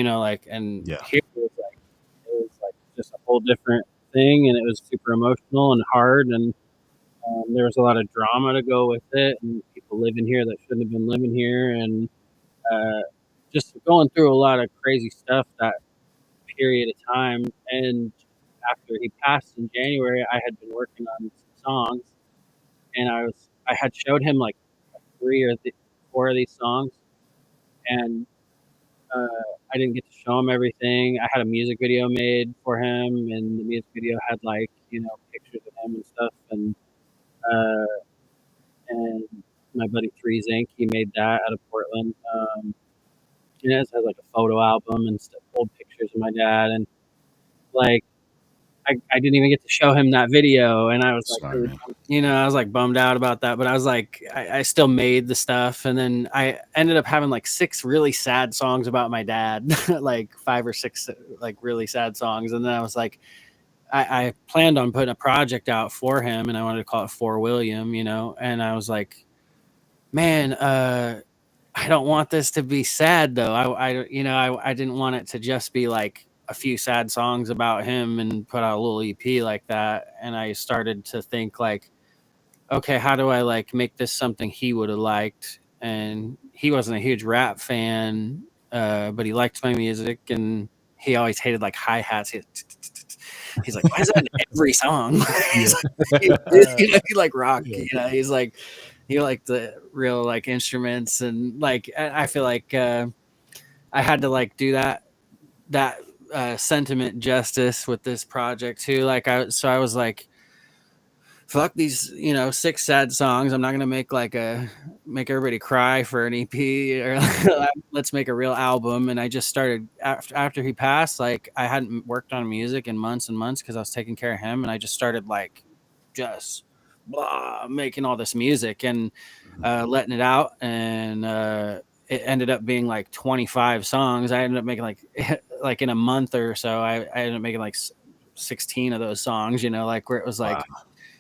and here it was like just a whole different thing, and it was super emotional and hard, and there was a lot of drama to go with it, and people living here that shouldn't have been living here, and uh, just going through a lot of crazy stuff that period of time. And after he passed in January, I had been working on some songs, and I had showed him like four of these songs, and uh, I didn't get to show him everything. I had a music video made for him, and the music video had like pictures of him and stuff, uh, and my buddy Three Zinc, he made that out of Portland. And it has like a photo album and stuff, old pictures of my dad, and like I didn't even get to show him that video, and I was like, Sorry, man. I was like bummed out about that, but I was like, I still made the stuff, and then I ended up having like 6 really sad songs about my dad, like 5 or 6 like really sad songs, and then I was like, I planned on putting a project out for him, and I wanted to call it For William, and I was like, man, I don't want this to be sad though. I didn't want it to just be like a few sad songs about him and put out a little EP like that. And I started to think like, okay, how do I like make this something he would have liked? And he wasn't a huge rap fan, but he liked my music, and he always hated like hi-hats. He's like, why is that in every song? He's like, he like rock, he's like, he liked the real like instruments, and like I feel like I had to like do that sentiment justice with this project too. Like I was like, fuck these 6 sad songs. I'm not gonna make make everybody cry for an EP, or let's make a real album. And I just started after he passed. Like I hadn't worked on music in months and months because I was taking care of him, and I just started like just making all this music and letting it out, and it ended up being like 25 songs. I ended up making like in a month or so, I ended up making like 16 of those songs, like where it was like,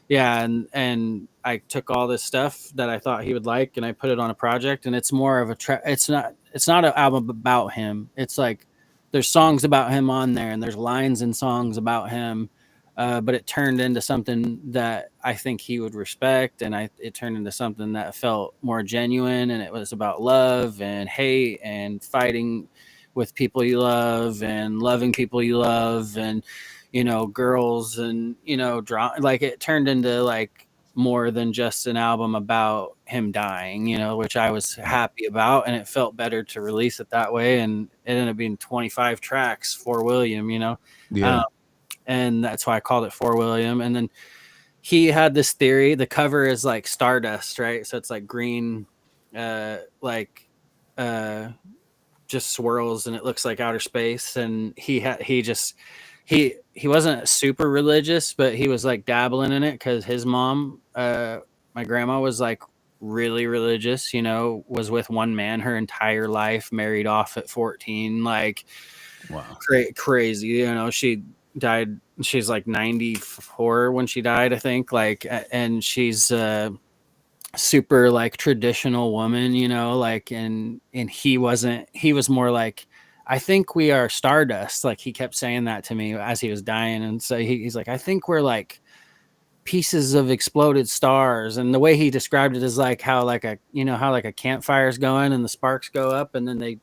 yeah. And I took all this stuff that I thought he would like, and I put it on a project, and it's more of it's not an album about him. It's like there's songs about him on there, and there's lines and songs about him. But it turned into something that I think he would respect, and it turned into something that felt more genuine, and it was about love and hate and fighting with people you love and loving people you love, and girls, and like it turned into like more than just an album about him dying, which I was happy about, and it felt better to release it that way, and it ended up being 25 tracks for William, Yeah. and that's why I called it For William. And then he had this theory. The cover is like stardust, right? So it's like green, like just swirls and it looks like outer space. And he wasn't super religious, but he was like dabbling in it because his mom, my grandma, was like really religious, you know, was with one man her entire life, married off at 14, like Wow. crazy, you know. She died, she's like 94 when she died, I think, like, and she's super like traditional woman, you know, like, and he wasn't, he was more like, I think we are stardust. Like he kept saying that to me as he was dying. And so he's like, I think we're like pieces of exploded stars. And the way he described it is like how like a, you know, how like a campfire's going and the sparks go up and then they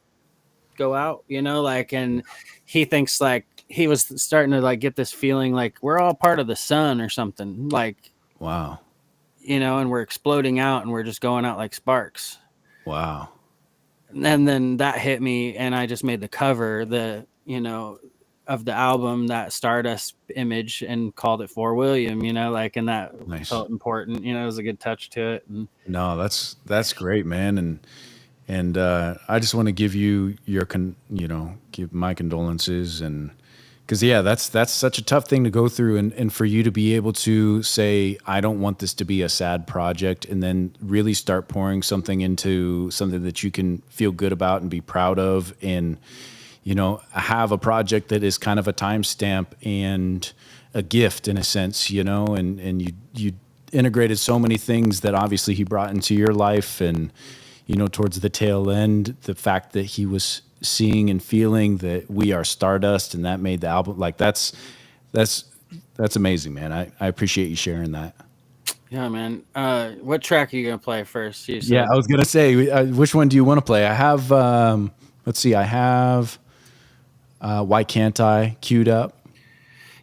go out, you know, like, and he thinks like he was starting to like get this feeling like we're all part of the sun or something, like, Wow. you know, and we're exploding out and we're just going out like sparks. Wow. And then that hit me and I just made the cover, the, you know, of the album, that Stardust image, and called it For William, you know, like, and that Nice. felt important, you know, it was a good touch to it. And No, that's great, man. And I just want to give you your give my condolences, and because yeah, that's such a tough thing to go through, and for you to be able to say, I don't want this to be a sad project, and then really start pouring something into something that you can feel good about and be proud of, and you know, have a project that is kind of a timestamp and a gift in a sense, you know, and you integrated so many things that obviously he brought into your life, and you know, towards the tail end, the fact that he was seeing and feeling that we are stardust, and that made the album, like that's amazing, man. I appreciate you sharing that. yeah, man. What track are you gonna play first? You said? Yeah, I was gonna say, which one do you want to play? I have let's see, I have Why Can't I queued up.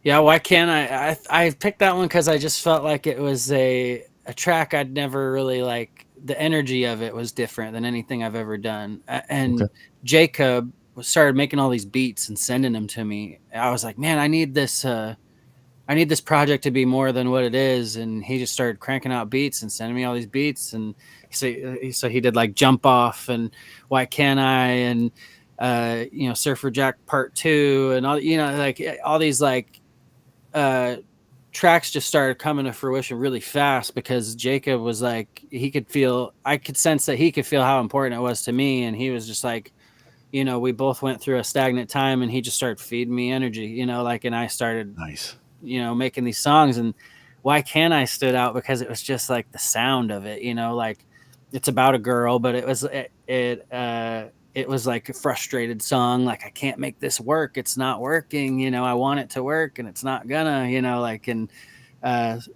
Yeah, why can't I picked that one because I just felt like it was a track I'd never really like. The energy of it was different than anything I've ever done. And Okay. Jacob started making all these beats and sending them to me. I was like, man, I need this project to be more than what it is. And he just started cranking out beats and sending me all these beats. And so he did like Jump Off and Why Can't I, and you know, Surfer Jack Part 2, and all, you know, like all these like tracks just started coming to fruition really fast because Jacob was like, I could sense that he could feel how important it was to me. And he was just like, you know, we both went through a stagnant time and he just started feeding me energy, you know, like, and I started, Nice. you know, making these songs. And Why Can't I stood out because it was just like the sound of it, you know, like it's about a girl, but it was like a frustrated song. Like, I can't make this work. It's not working. You know, I want it to work and it's not gonna, you know, like, and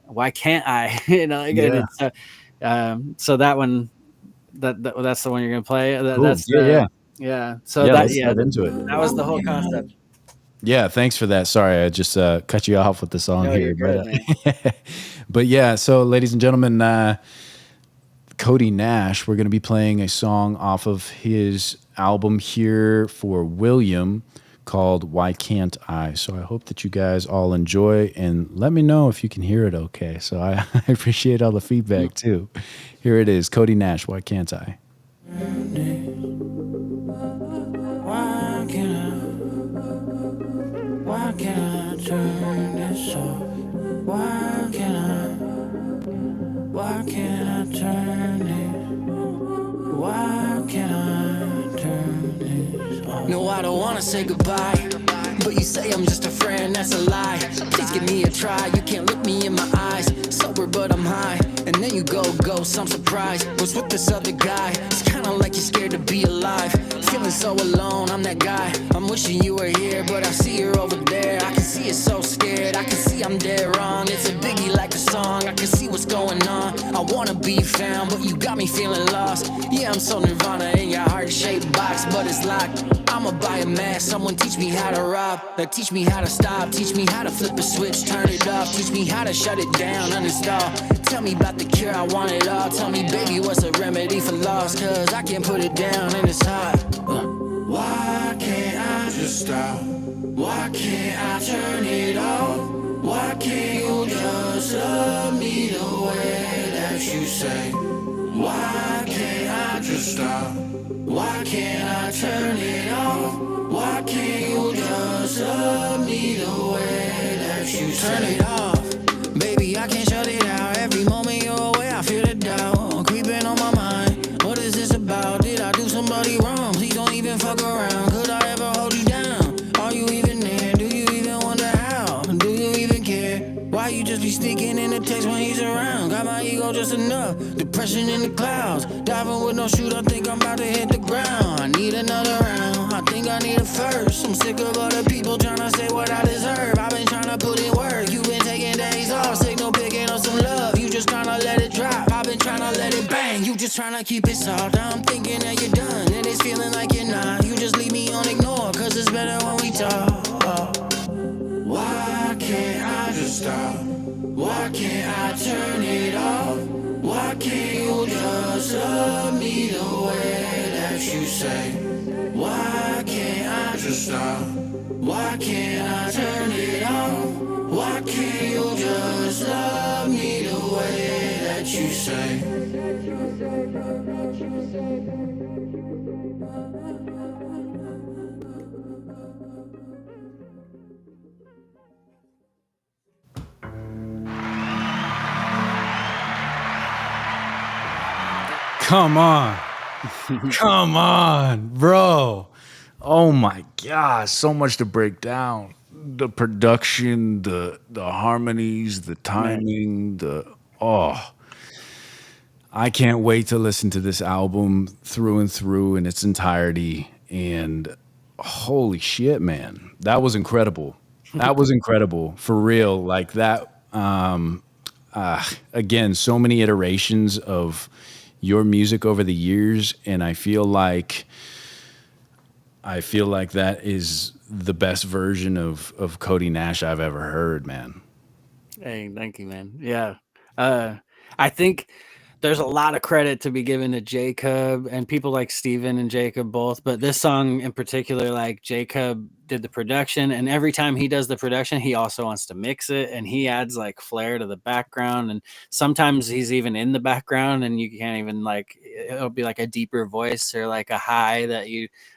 why can't I, you know, like, Yeah. so that one, that's the one you're going to play. Cool. That's yeah. So Yeah, that, let's dive into it. that was the whole concept. Yeah, thanks for that. Sorry, I just cut you off with the song No, here. you're good, But yeah, so ladies and gentlemen, Cody Nash, we're going to be playing a song off of his album here For William called Why Can't I? So I hope that you guys all enjoy, and let me know if you can hear it okay. So I appreciate all the feedback too. Here it is, Cody Nash, Why Can't I? Why can't I turn this off? Why can't I turn it? Why can't I turn this off? No, I don't wanna say goodbye, but you say I'm just a friend, that's a lie. Please give me a try, you can't look me in my eyes. Sober but I'm high, and then you go ghost, I'm surprised. Was with this other guy, it's kinda like you're scared to be alive. Feeling so alone, I'm that guy. I'm wishing you were here, but I see you're over there. I can see you're so scared, I can see I'm dead wrong. It's a biggie like the song, I can see what's going on. I wanna be found, but you got me feeling lost. Yeah, I'm so nirvana in your heart-shaped box, but it's locked. I'ma buy a mask, someone teach me how to rob. Like, teach me how to stop, teach me how to flip a switch, turn it off. Teach me how to shut it down, uninstall. Tell me about the cure, I want it all. Tell me, baby, what's a remedy for loss? Cause I can't put it down and it's hot. Why can't I just stop? Why can't I turn it off? Why can't you just love me the way that you say? Why can't I just stop? Why can't I turn it off? Why can't you just love me the way that you turn it off? Baby, I can't shut it out. Every moment you're away, I feel the doubt creeping on my mind. What is this about? Did I do somebody wrong? Please don't even fuck around. Could I ever hold you down? Are you even there? Do you even wonder how? Do you even care? Why you just be sneaking in the text when he's around? Got my ego just enough. Depression in the clouds. Diving with no shoot, I think I'm about to hit the ground. I need another round. I think I need a first. I'm sick of other people trying to say what I deserve. I've been trying to put in work. You've been taking days off. Signal picking up some love. You just trying to let it drop. I've been trying to let it bang. You just trying to keep it soft. I'm thinking that you're done. And it's feeling like you're not. You just leave me on ignore. Cause it's better when we talk. Why can't I just stop? Why can't I turn it off? Why can't you just love me the way that you say? Why can't I just stop? Why can't I turn it off? Why can't you just love me the way that you say? Come on. Come on, bro. Oh my gosh, so much to break down. The production, the harmonies, the timing, I can't wait to listen to this album through and through in its entirety. And holy shit, man. That was incredible. That was incredible for real. Like that again, so many iterations of your music over the years, and I feel like that is the best version of Cody Nash I've ever heard, man. Hey, thank you, man. Yeah. I think there's a lot of credit to be given to Jacob and people like Steven and Jacob both, but this song in particular, like Jacob did the production, and every time he does the production, he also wants to mix it, and he adds like flair to the background, and sometimes he's even in the background and you can't even like, it'll be like a deeper voice or like a high that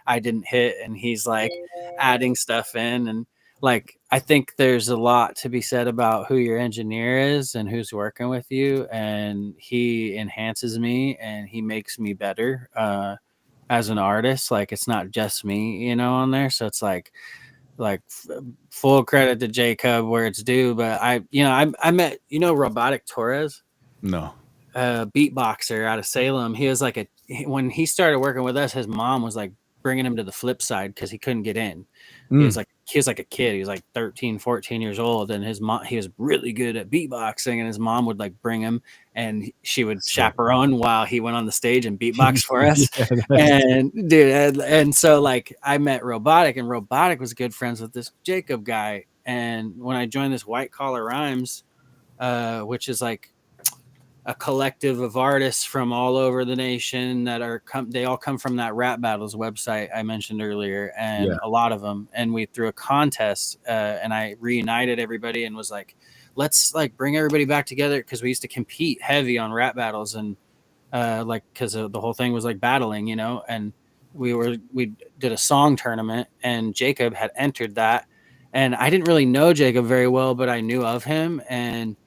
I didn't hit, and he's like adding stuff in. And like, I think there's a lot to be said about who your engineer is and who's working with you, and he enhances me and he makes me better as an artist. Like, it's not just me, on there. So it's like full credit to Jacob where it's due. But I met, Robotic Torres, No. beatboxer out of Salem. He was like when he started working with us, his mom was like bringing him to the flip side because he couldn't get in. He was like a kid. He was like 13, 14 years old, and his mom, he was really good at beatboxing, and his mom would like bring him, and she would chaperone while he went on the stage and beatbox for us. And dude, and so like I met Robotic, and Robotic was good friends with this Jacob guy. And when I joined this White Collar Rhymes, which is like a collective of artists from all over the nation that they all come from that Rap Battles website I mentioned earlier, and a lot of them. And we threw a contest, and I reunited everybody and was like, let's like bring everybody back together, because we used to compete heavy on Rap Battles, and like because the whole thing was like battling, and we did a song tournament, and Jacob had entered that, and I didn't really know Jacob very well, but I knew of him, and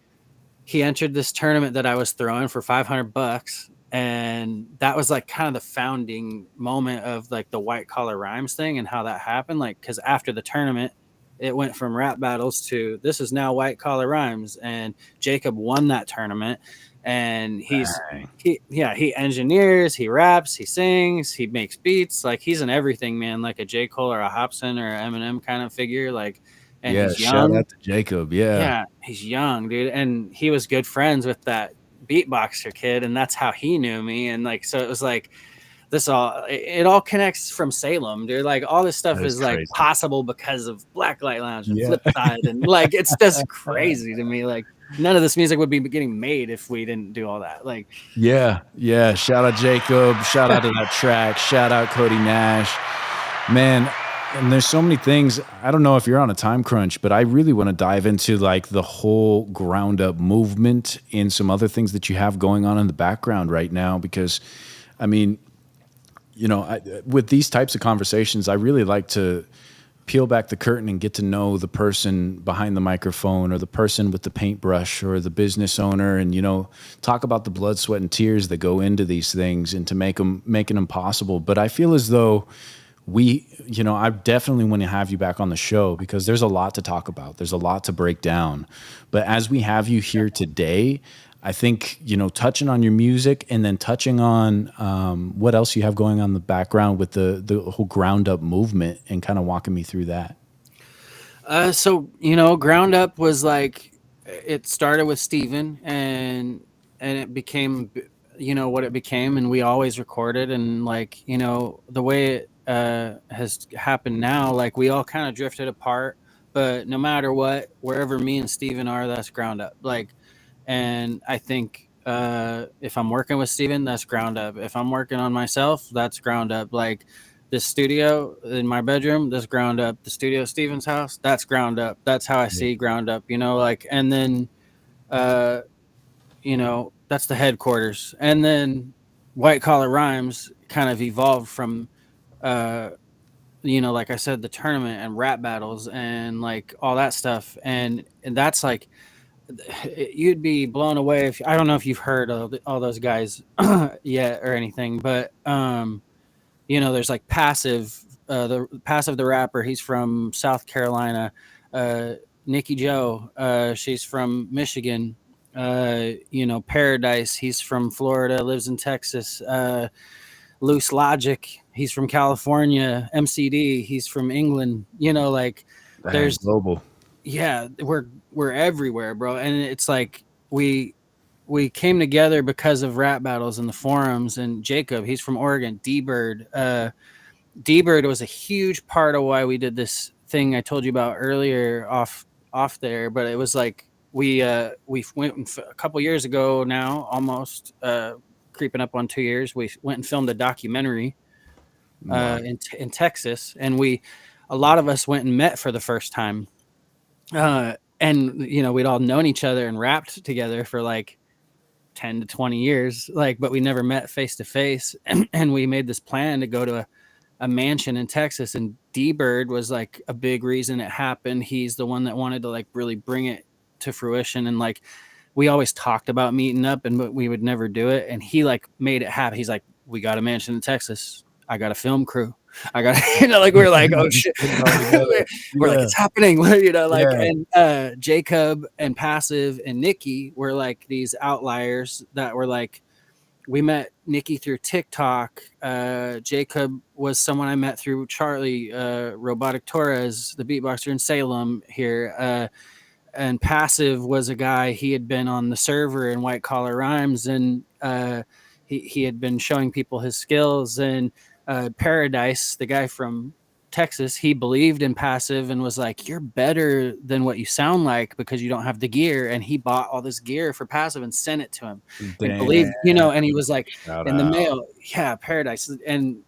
he entered this tournament that I was throwing for $500. And that was like kind of the founding moment of like the White Collar Rhymes thing and how that happened. Like, cause after the tournament, it went from Rap Battles to this is now White Collar Rhymes. And Jacob won that tournament. And he engineers, he raps, he sings, he makes beats. Like, he's an everything, man, like a J. Cole or a Hopsin or Eminem kind of figure. Like, and he's young. Shout out to Jacob. Yeah, he's young, dude, and he was good friends with that beatboxer kid, and that's how he knew me. And like, so it was like it all connects from Salem, dude. Like, all this stuff is like possible because of Blacklight Lounge and Flipside, and like, it's just crazy to me. Like, none of this music would be getting made if we didn't do all that. Like, yeah. Shout out Jacob. Shout out to that track. Shout out Cody Nash, man. And there's so many things. I don't know if you're on a time crunch, but I really want to dive into like the whole ground up movement and some other things that you have going on in the background right now, because I mean, you know, with these types of conversations, I really like to peel back the curtain and get to know the person behind the microphone, or the person with the paintbrush, or the business owner, and, you know, talk about the blood, sweat, and tears that go into these things and to making them possible. But I feel as though you know, I definitely want to have you back on the show, because there's a lot to talk about. There's a lot to break down. But as we have you here today, I think, you know, touching on your music, and then touching on what else you have going on in the background with the whole ground up movement, and kind of walking me through that. So, you know, Ground Up was like, it started with Steven, and it became, you know, what it became, and we always recorded, and like, you know, the way it has happened now, like we all kind of drifted apart, but no matter what, wherever me and Steven are, that's Ground Up. Like, and I think if I'm working with Steven, that's Ground Up. If I'm working on myself, that's Ground Up. Like, this studio in my bedroom, that's Ground Up. The studio at Steven's house, that's Ground Up. That's how I see Ground Up, you know, like, and then uh you know, that's the headquarters. And then White Collar Rhymes kind of evolved from uh you know, like I said, the tournament and rap battles and like all that stuff, and that's like, you'd be blown away if, I don't know if you've heard of all those guys yet or anything, but you know, there's like the rapper, he's from South Carolina. Nikki Joe, she's from Michigan. You know, Paradise, he's from Florida, lives in Texas. Loose Logic, he's from California. MCD, he's from England. You know, like, there's global. Yeah, we're everywhere, bro. And it's like we came together because of rap battles in the forums. And Jacob, he's from Oregon. D-Bird, D-Bird was a huge part of why we did this thing I told you about earlier off there. But it was like, we went a couple years ago now, almost creeping up on 2 years. We went and filmed a documentary in Texas, and a lot of us went and met for the first time. And you know, we'd all known each other and rapped together for like 10 to 20 years, like, but we never met face to face. And we made this plan to go to a mansion in Texas, and D-Bird was like a big reason it happened. He's the one that wanted to like really bring it to fruition. And like, we always talked about meeting up, and we would never do it. And he like made it happen. He's like, we got a mansion in Texas. I got a film crew. I got, you know, like, we're like, oh shit, we're like, it's happening, you know, like, and Jacob and Passive and Nikki were like these outliers that were like, we met Nikki through TikTok. Jacob was someone I met through Charlie, Robotic Torres, the beatboxer in Salem here. And Passive was a guy, he had been on the server in White Collar Rhymes, and he had been showing people his skills. And Paradise, the guy from Texas, he believed in Passive and was like, you're better than what you sound like because you don't have the gear. And he bought all this gear for Passive and sent it to him. Damn. And believed, you know, and he was like, Shout in the out. mail, yeah, Paradise. And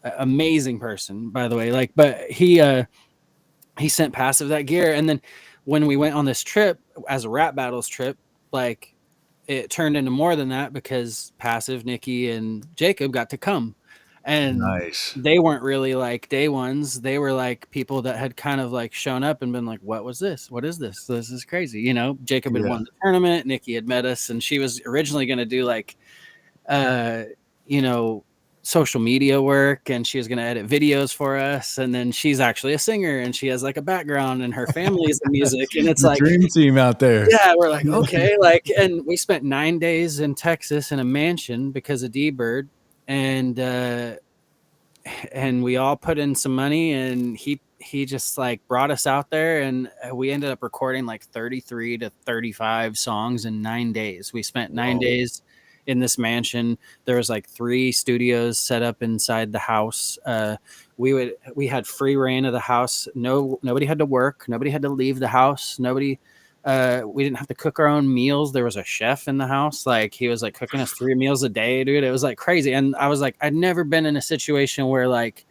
amazing person, by the way. Like, but he sent Passive that gear. And then when we went on this trip as a rap battles trip, like, it turned into more than that, because Passive, Nikki, and Jacob got to come. And Nice. they weren't really like day ones. They were like people that had kind of like shown up and been like, what was this? What is this? This is crazy. You know, Jacob had won the tournament. Nikki had met us, and she was originally going to do like, you know, social media work, and she was going to edit videos for us. And then she's actually a singer, and she has like a background, and her family is in music. And it's The like, dream team out there. yeah, we're like, okay, like, and we spent 9 days in Texas in a mansion because of D-Bird. And we all put in some money, and he just like brought us out there, and we ended up recording like 33 to 35 songs in 9 days. We spent 9 days in this mansion. There was like 3 studios set up inside the house. We had free reign of the house. Nobody had to work. Nobody had to leave the house. We didn't have to cook our own meals. There was a chef in the house. Like, he was like cooking us 3 meals a day, dude. It was like crazy. And I was like, I'd never been in a situation where like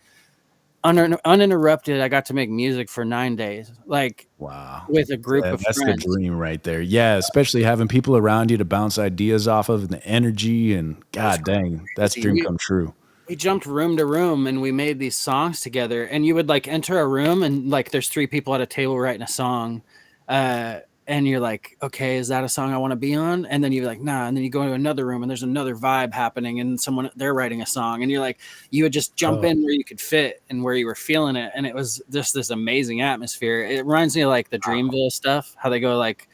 uninterrupted, I got to make music for 9 days. Like, wow, with a group of that's friends. the dream right there. Yeah, especially having people around you to bounce ideas off of, and the energy, and god dang, that's dream come true. we jumped room to room and we made these songs together. And you would like enter a room and like there's 3 people at a table writing a song. And you're like, okay, is that a song I want to be on? And then you're like, nah. And then you go to another room and there's another vibe happening and someone they're writing a song. And you're like, you would just jump in where you could fit and where you were feeling it. And it was just this amazing atmosphere. It reminds me of like the Dreamville stuff, how they go like,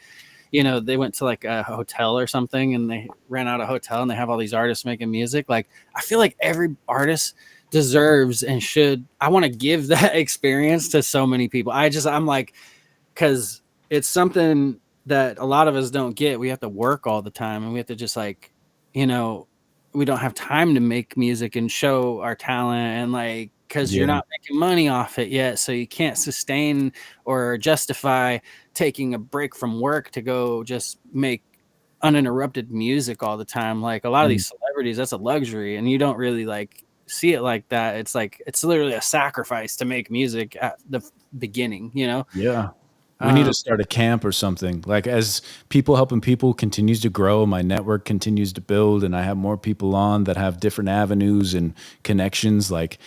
they went to like a hotel or something and they ran out of hotel and they have all these artists making music. Like, I feel like every artist deserves and should, I want to give that experience to so many people. I'm like, cause it's something that a lot of us don't get. We have to work all the time and we have to just like, we don't have time to make music and show our talent and like, because you're not making money off it yet. So you can't sustain or justify taking a break from work to go just make uninterrupted music all the time. Like a lot of these celebrities, that's a luxury and you don't really like see it like that. It's like, it's literally a sacrifice to make music at the beginning, Yeah. We need to start a camp or something. Like as people helping people continues to grow, my network continues to build, and I have more people on that have different avenues and connections. Like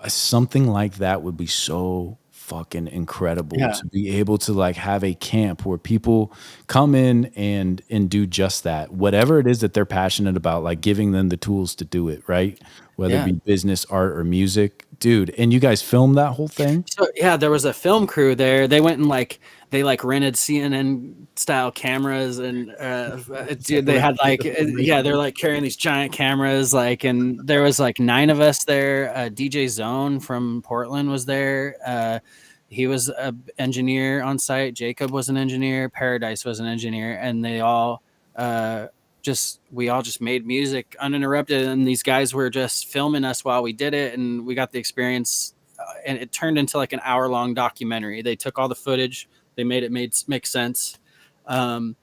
something like that would be so fucking incredible to be able to like have a camp where people come in and do just that. Whatever it is that they're passionate about, like giving them the tools to do it, right? Whether it be business, art, or music. Dude, and you guys filmed that whole thing? So yeah, there was a film crew there. They went and they rented CNN style cameras and dude, they had like they're like carrying these giant cameras and there was like 9 of us there. DJ Zone from Portland was there. He was an engineer on site. Jacob was an engineer. Paradise was an engineer, and they all we all just made music uninterrupted, and these guys were just filming us while we did it, and we got the experience, and it turned into like an hour-long documentary. They took all the footage, they made it make sense. I've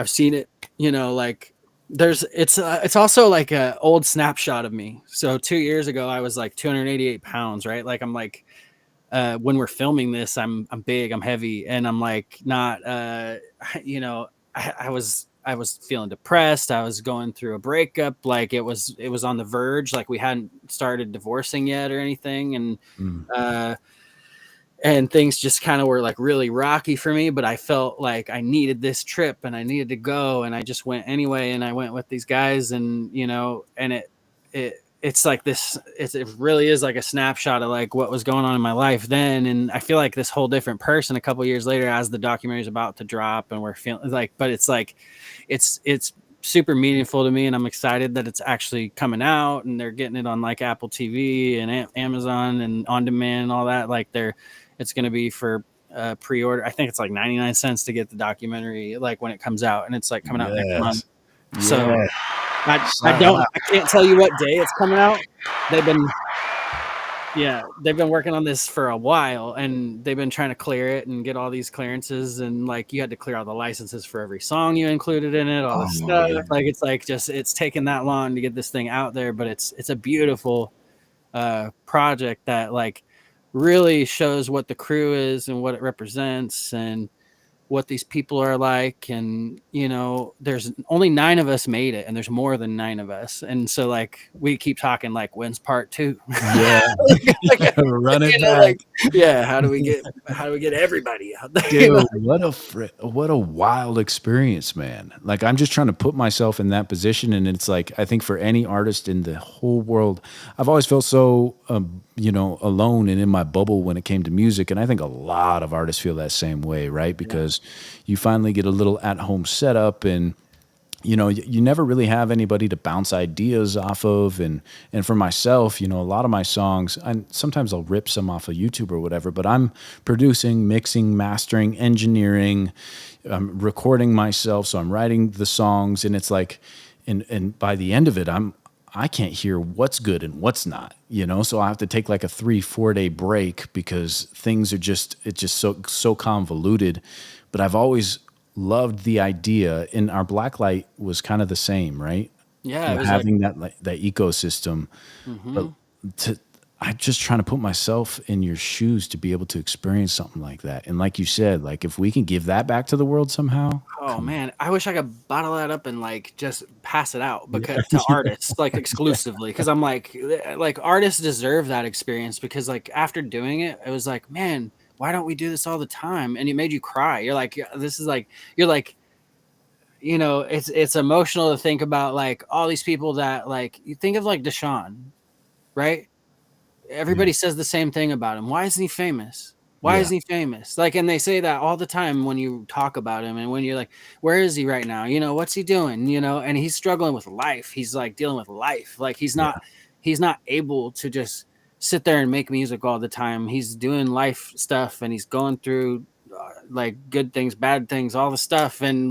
seen it, like it's also like a old snapshot of me. So 2 years ago I was like 288 pounds, right? Like I'm like when we're filming this, I'm big, I'm heavy, and I'm like not I was feeling depressed. I was going through a breakup. Like it was on the verge. Like we hadn't started divorcing yet or anything. And things just kind of were like really rocky for me, but I felt like I needed this trip and I needed to go. And I just went anyway. And I went with these guys and, and it's like this, it really is like a snapshot of like what was going on in my life then. And I feel like this whole different person a couple years later, as the documentary is about to drop and we're feeling like, but it's like, it's super meaningful to me. And I'm excited that it's actually coming out and they're getting it on like Apple TV and Amazon and on demand and all that. Like it's going to be for pre-order. I think it's like 99 cents to get the documentary, like when it comes out, and it's like coming out next month. So I can't tell you what day it's coming out. They've been working on this for a while, and they've been trying to clear it and get all these clearances, and like you had to clear all the licenses for every song you included in it, all the stuff. Yeah. Like it's like it's taken that long to get this thing out there, but it's a beautiful project that like really shows what the crew is and what it represents and what these people are like. And there's only 9 of us made it, and there's more than 9 of us, and so like we keep talking like when's part 2? Run it back. Like, how do we get everybody out there? Dude, what a wild experience, man. Like I'm just trying to put myself in that position, and it's like I think for any artist in the whole world, I've always felt so alone and in my bubble when it came to music, and I think a lot of artists feel that same way, right? Because you finally get a little at-home setup, and you never really have anybody to bounce ideas off of. And for myself, a lot of my songs, and sometimes I'll rip some off of YouTube or whatever, but I'm producing, mixing, mastering, engineering, recording myself. So I'm writing the songs, and it's like, and by the end of it, I can't hear what's good and what's not, so I have to take like a 3-4 day break because things are it's just so convoluted. But I've always loved the idea, and our Blacklight was kind of the same, right? Yeah, it was having that ecosystem. Mm-hmm. But I'm just trying to put myself in your shoes to be able to experience something like that. And like you said, like if we can give that back to the world somehow, Oh come on. man, I wish I could bottle that up and like just pass it out Yeah. because to artists like exclusively because I'm like artists deserve that experience because like after doing it, it was like, man, why don't we do this all the time? And it made you cry. You're like, "Yeah, this is like you're like, it's emotional to think about like all these people that like you think of like Deshaun, right? Yeah. Everybody says the same thing about him. Why isn't he famous? Why Yeah. isn't he famous? Like, and they say that all the time when you talk about him and when you're like, where is he right now? What's he doing? And he's struggling with life. He's like dealing with life. Like Yeah. he's not able to just sit there and make music all the time. He's doing life stuff and he's going through like good things, bad things, all the stuff. And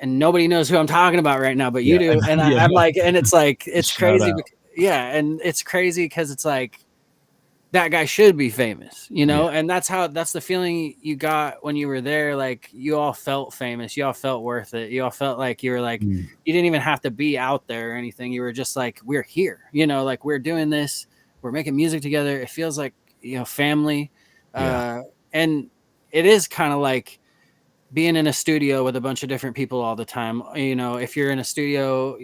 nobody knows who I'm talking about right now, but you Yeah. do. And Yeah. I'm like, and it's like, it's Shout crazy. out. Yeah. And it's crazy because it's like, that guy should be famous, Yeah. and that's the feeling you got when you were there. Like you all felt famous. You all felt worth it. You all felt like you were like, Mm. you didn't even have to be out there or anything. You were just like, we're here, like we're doing this. We're making music together. It feels like, family. Yeah. And it is kind of like, being in a studio with a bunch of different people all the time. If you're in a studio,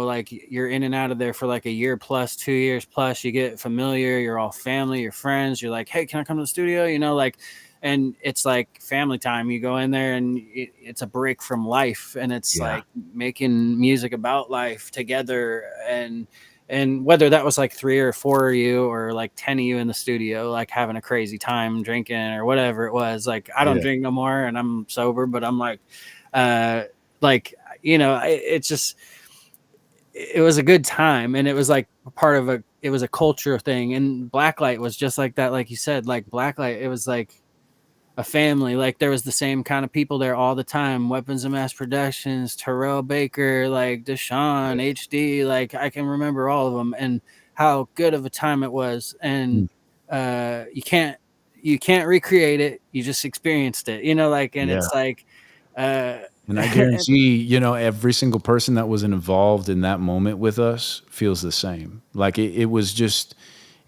like you're in and out of there for like a year plus, 2 years plus, you get familiar, you're all family, you're friends, you're like, hey, can I come to the studio? Like, and it's like family time. You go in there and it's a break from life, and it's Yeah. like making music about life together. And whether that was like 3 or 4 of you or like 10 of you in the studio, like having a crazy time drinking or whatever it was, like I don't Yeah. drink no more and I'm sober, but I'm like, it's just, it was a good time. And it was like it was a culture thing. And Blacklight was just like that. Like you said, like Blacklight, it was like a family. Like there was the same kind of people there all the time. Weapons of Mass Productions, Terrell Baker, like Deshaun, HD. Like I can remember all of them and how good of a time it was. And Mm. you can't recreate it. You just experienced it. And Yeah. it's like, uh, And I guarantee, every single person that was involved in that moment with us feels the same. Like it was just,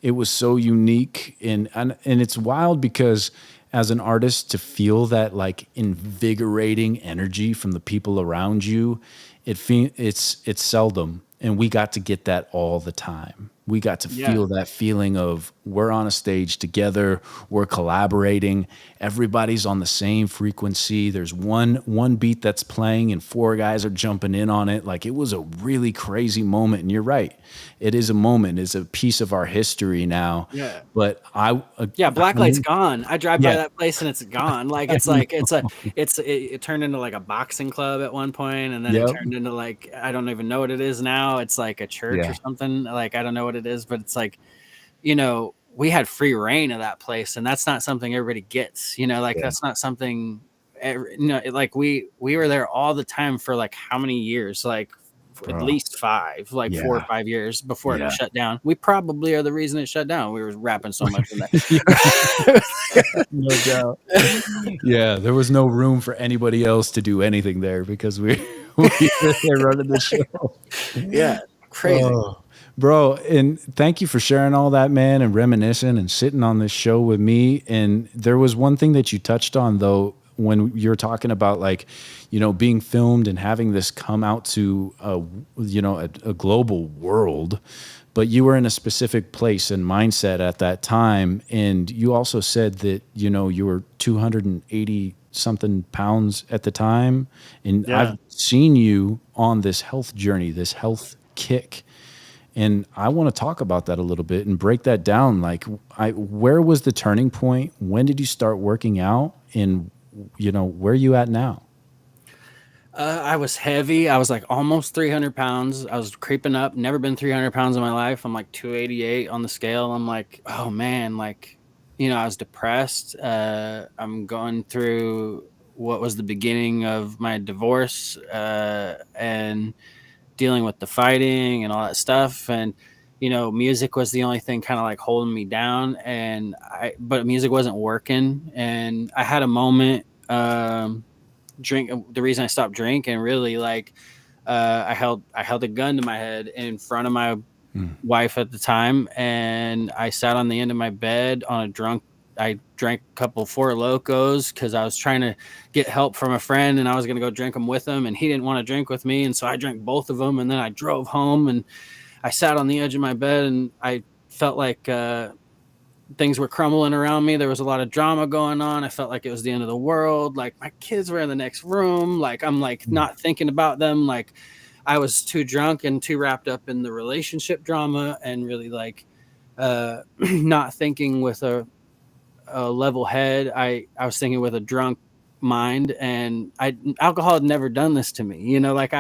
it was so unique. And it's wild because as an artist to feel that like invigorating energy from the people around you, it's seldom. And we got to get that all the time. We got to yeah, feel that feeling of we're on a stage together, we're collaborating, everybody's on the same frequency. There's one beat that's playing and four guys are jumping in on it. Like it was a really crazy moment. And you're right, it is a moment, it's a piece of our history now. yeah. But Yeah, I Blacklight's mean, gone. I drive by yeah, that place and it's gone. Like I it's know. like it turned into like a boxing club at one point, and then it Yep. turned into like I don't even know what it is now. It's like a church or Yeah. something. Like I don't know what it is, but it's like, we had free reign of that place, and that's not something everybody gets. Like Yeah. that's not something. Like we were there all the time for like how many years? Like at Bro. least 5, like 4 or 5 years before it Yeah. shut down. We probably are the reason it shut down. We were rapping so much in there. No doubt. Yeah, there was no room for anybody else to do anything there because we were there running the show. Yeah, crazy. Oh, bro, and thank you for sharing all that, man, and reminiscing and sitting on this show with me. And there was one thing that you touched on though when you're talking about like, being filmed and having this come out to a global world, but you were in a specific place and mindset at that time. And you also said that, you were 280 something pounds at the time. And Yeah. I've seen you on this health journey, this health kick. And I want to talk about that a little bit and break that down. Like, where was the turning point? When did you start working out? And, where are you at now? I was heavy. I was like almost 300 pounds. I was creeping up. Never been 300 pounds in my life. I'm like 288 on the scale. I'm like, oh man, like, I was depressed. I'm going through what was the beginning of my divorce and dealing with the fighting and all that stuff. And, music was the only thing kind of like holding me down. But music wasn't working. And I had a moment. The reason I stopped drinking really like I held a gun to my head in front of my wife at the time, and I sat on the end of my bed on a drunk. I drank a couple Four Locos because I was trying to get help from a friend, and I was going to go drink them with him, and he didn't want to drink with me, and so I drank both of them, and then I drove home, and I sat on the edge of my bed, and I felt like things were crumbling around me. There was a lot of drama going on. I felt like it was the end of the world. Like my kids were in the next room. Like I'm like not thinking about them. Like I was too drunk and too wrapped up in the relationship drama and really like not thinking with a level head. I was thinking with a drunk mind, and alcohol had never done this to me. You know, like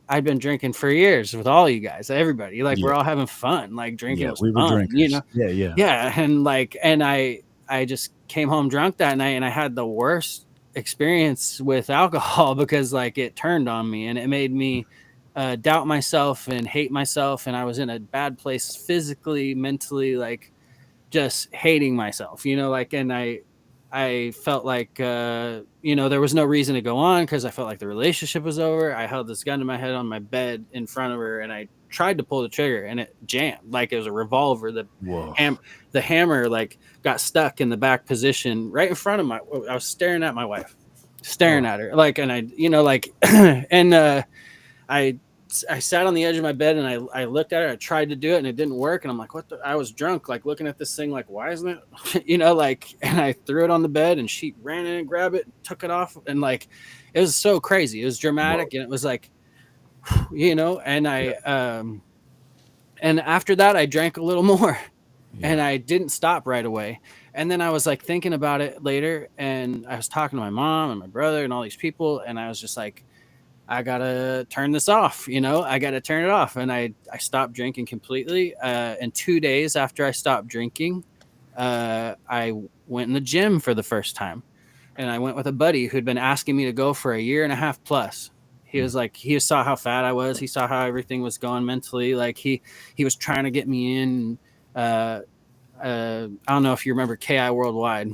I'd been drinking for years with all you guys, everybody. Like we're all having fun. Like drinking was we were fun, drinkers. you know. Yeah. Yeah, and I just came home drunk that night, and I had the worst experience with alcohol because like it turned on me, and it made me doubt myself and hate myself, and I was in a bad place physically, mentally, like just hating myself, you know, like, and I felt like, you know, there was no reason to go on because I felt like the relationship was over. I held this gun to my head on my bed in front of her, and I tried to pull the trigger, and it jammed like it was a revolver. The hammer like got stuck in the back position right in front of I was staring at my wife, staring at her, like, and I, you know, like, and I sat on the edge of my bed, and I looked at her. I tried to do it, and it didn't work. And I'm like, what the? I was drunk, like looking at this thing, like, why isn't it? You know, like, and I threw it on the bed, and she ran in and grabbed it, and took it off. And like, it was so crazy. It was dramatic. And it was like, you know, and and after that, I drank a little more, and I didn't stop right away. And then I was like thinking about it later, and I was talking to my mom and my brother and all these people. And I was just like, I gotta turn this off, you know, I gotta turn it off. And I stopped drinking completely. And 2 days after I stopped drinking, I went in the gym for the first time. And I went with a buddy who'd been asking me to go for a year and a half plus. He was like, he saw how fat I was. He saw how everything was going mentally. Like he was trying to get me in. I don't know if you remember KI Worldwide.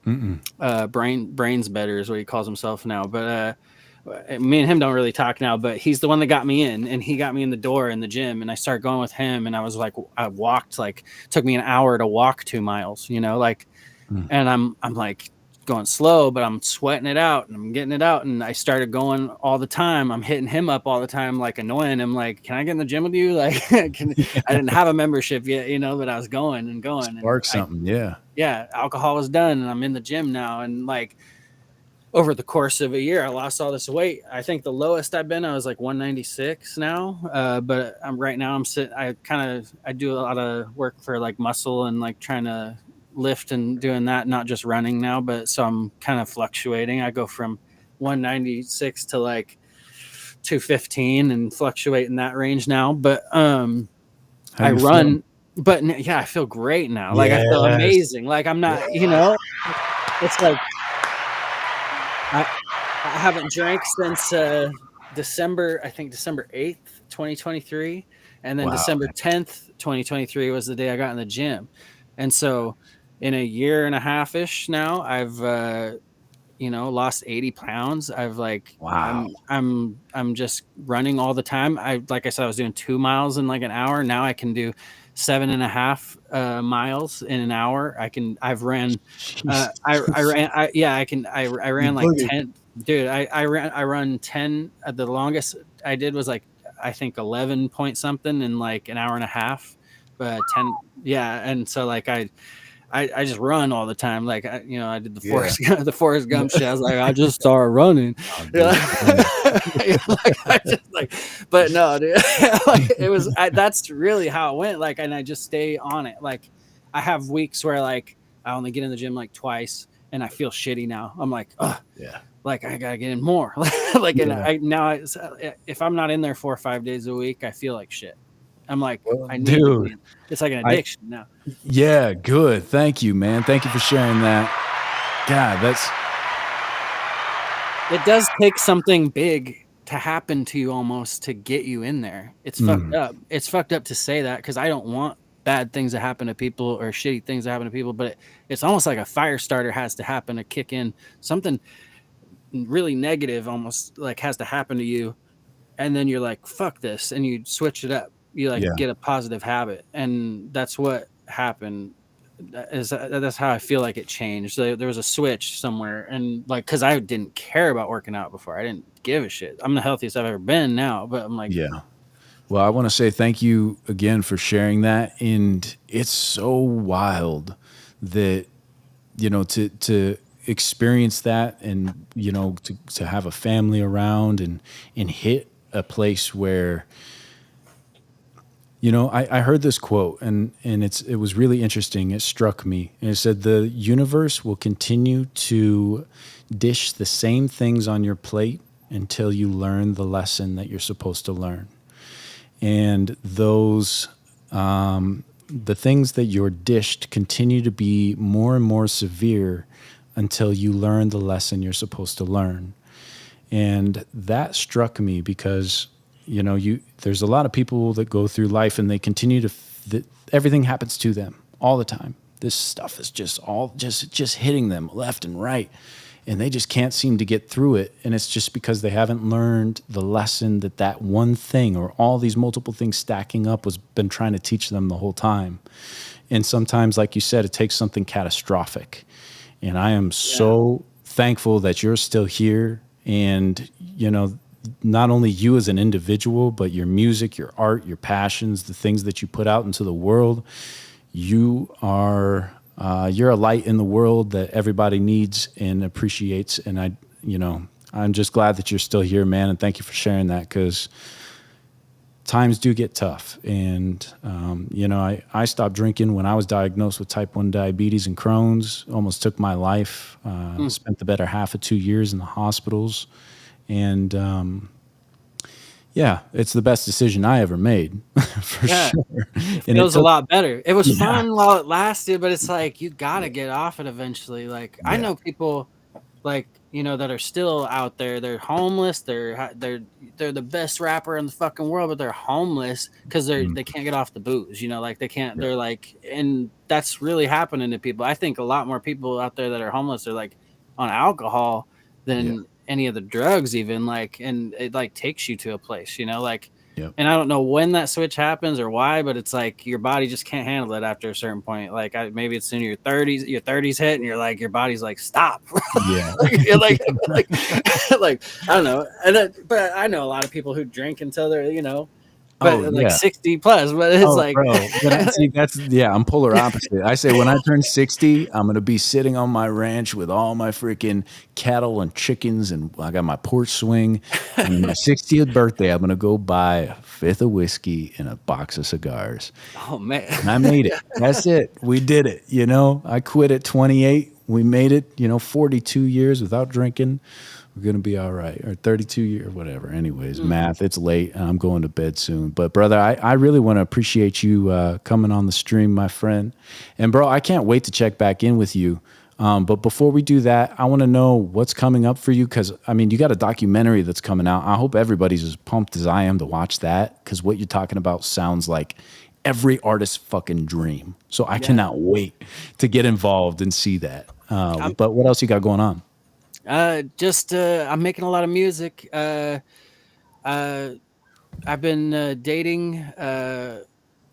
Brains Better is what he calls himself now. But me and him don't really talk now, but he's the one that got me in, and he got me in the door in the gym, and I started going with him, and I was like, I walked, like, took me an hour to walk 2 miles, you know, like, and I'm like going slow, but I'm sweating it out, and I'm getting it out, and I started going all the time. I'm hitting him up all the time, like annoying him, like, can I get in the gym with you? Like, I didn't have a membership yet, you know, but I was going and going. Spark something, yeah, alcohol was done, and I'm in the gym now, and like, over the course of a year, I lost all this weight. I think the lowest I've been, I was like 196 now. But right now I'm sitting, I do a lot of work for like muscle and like trying to lift and doing that, not just running now, but so I'm kind of fluctuating. I go from 196 to like 215 and fluctuate in that range now. But I run, but yeah, I feel great now. Like I feel amazing. Like I'm not, you know, it's like, I haven't drank since December 8th, 2023. And then December 10th, 2023 was the day I got in the gym. And so in a year and a half-ish now, I've, you know, lost 80 pounds. I've like, I'm just running all the time. Like I said, I was doing 2 miles in like an hour. Now I can do 7.5 miles in an hour. I've ran, I ran like 10, dude, I run 10. The longest I did was like, I think 11 point something in like an hour and a half, but 10. Yeah. And so like, I just run all the time. Like, you know, I did the Forrest Gump shit. I was like, I just started running. But no, dude, like, it was, that's really how it went. Like, and I just stay on it. Like, I have weeks where like, I only get in the gym like twice and I feel shitty now. I'm like, oh yeah, like I gotta get in more. Like, and if I'm not in there 4 or 5 days a week, I feel like shit. I'm like, I need to be in. It's like an addiction now. Yeah, good. Thank you, man. Thank you for sharing that. God, it does take something big to happen to you almost to get you in there. It's fucked up. It's fucked up to say that because I don't want bad things to happen to people or shitty things to happen to people, but it's almost like a fire starter has to happen to kick in. Something really negative almost like has to happen to you. And then you're like, fuck this. And you switch it up. you like Yeah. get a positive habit, and that's what happened. That's how I feel like it changed. There was a switch somewhere, and like because I didn't care about working out before, I didn't give a shit. I'm the healthiest I've ever been now, but I'm like, Yeah. Well, I want to say thank you again for sharing that. And it's so wild that, to experience that and, to have a family around and hit a place where, I heard this quote and it was really interesting. It struck me. And it said, the universe will continue to dish the same things on your plate until you learn the lesson that you're supposed to learn. And the things that you're dished continue to be more and more severe until you learn the lesson you're supposed to learn. And that struck me because, there's a lot of people that go through life and they continue to, everything happens to them all the time. This stuff is just hitting them left and right. And they just can't seem to get through it. And it's just because they haven't learned the lesson that one thing or all these multiple things stacking up was been trying to teach them the whole time. And sometimes, like you said, it takes something catastrophic. And I am so thankful that you're still here. And, not only you as an individual, but your music, your art, your passions, the things that you put out into the world, you are you're a light in the world that everybody needs and appreciates. And I'm just glad that you're still here, man. And thank you for sharing that, because times do get tough. And, I stopped drinking when I was diagnosed with type 1 diabetes and Crohn's, almost took my life, spent the better half of 2 years in the hospitals. And, it's the best decision I ever made for sure. It feels a lot better. It was fun while it lasted, but it's like, you got to get off it eventually. Like, I know people like, that are still out there. They're homeless. They're the best rapper in the fucking world, but they're homeless because they can't get off the booze, like they can't, they're like, and that's really happening to people. I think a lot more people out there that are homeless are like on alcohol than any of the drugs even, like, and it like takes you to a place, like, and I don't know when that switch happens or why, but it's like your body just can't handle it after a certain point. Like maybe it's in your 30s hit and you're like, your body's like, stop. Yeah. You're like, like, I don't know. But I know a lot of people who drink until they're, but 60 plus, but it's like, bro. I'm polar opposite. I say when I turn 60, I'm going to be sitting on my ranch with all my freaking cattle and chickens, and I got my porch swing. And on my 60th birthday, I'm going to go buy a fifth of whiskey and a box of cigars. Oh, man. And I made it. That's it. We did it. I quit at 28. We made it, 42 years without drinking. We're going to be all right. Or 32 years, whatever. Anyways, math, it's late. And I'm going to bed soon. But, brother, I really want to appreciate you coming on the stream, my friend. And, bro, I can't wait to check back in with you. But before we do that, I want to know what's coming up for you. Because, you got a documentary that's coming out. I hope everybody's as pumped as I am to watch that. Because what you're talking about sounds like every artist's fucking dream. So I cannot wait to get involved and see that. But what else you got going on? I'm making a lot of music. I've been dating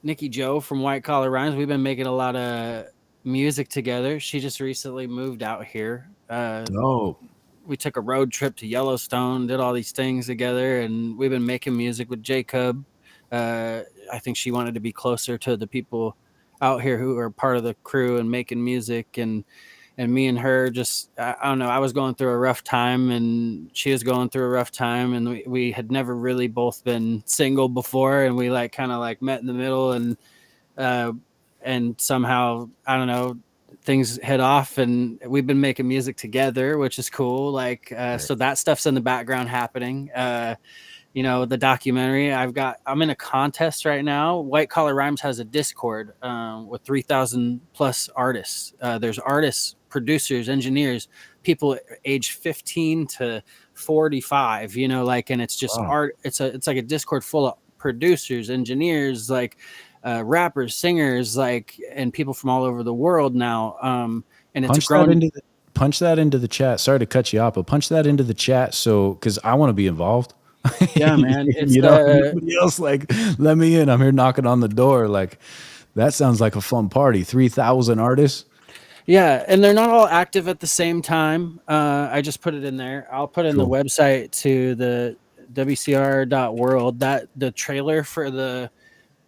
Nikki Joe from White Collar Rhymes. We've been making a lot of music together. She just recently moved out here. We took a road trip to Yellowstone, did all these things together, and we've been making music with Jacob. I think she wanted to be closer to the people out here who are part of the crew and making music, and me and her just, I don't know, I was going through a rough time and she was going through a rough time, and we had never really both been single before, and we like kind of like met in the middle, and somehow, I don't know, things hit off, and we've been making music together, which is cool. Like, so that stuff's in the background happening. The documentary I'm in a contest right now. White Collar Rhymes has a Discord with 3,000 plus artists. There's artists, producers, engineers, people age 15 to 45, and it's just art. It's like a Discord full of producers, engineers, like rappers, singers, like, and people from all over the world now. And it's punch that into the chat. Sorry to cut you off, but punch that into the chat. So, cause I want to be involved. Yeah, man. It's You know, nobody else like, let me in. I'm here knocking on the door. Like, that sounds like a fun party. 3,000 artists. Yeah, and they're not all active at the same time. I just put it in there. I'll put in the Cool. website to the WCR.world. That the trailer for the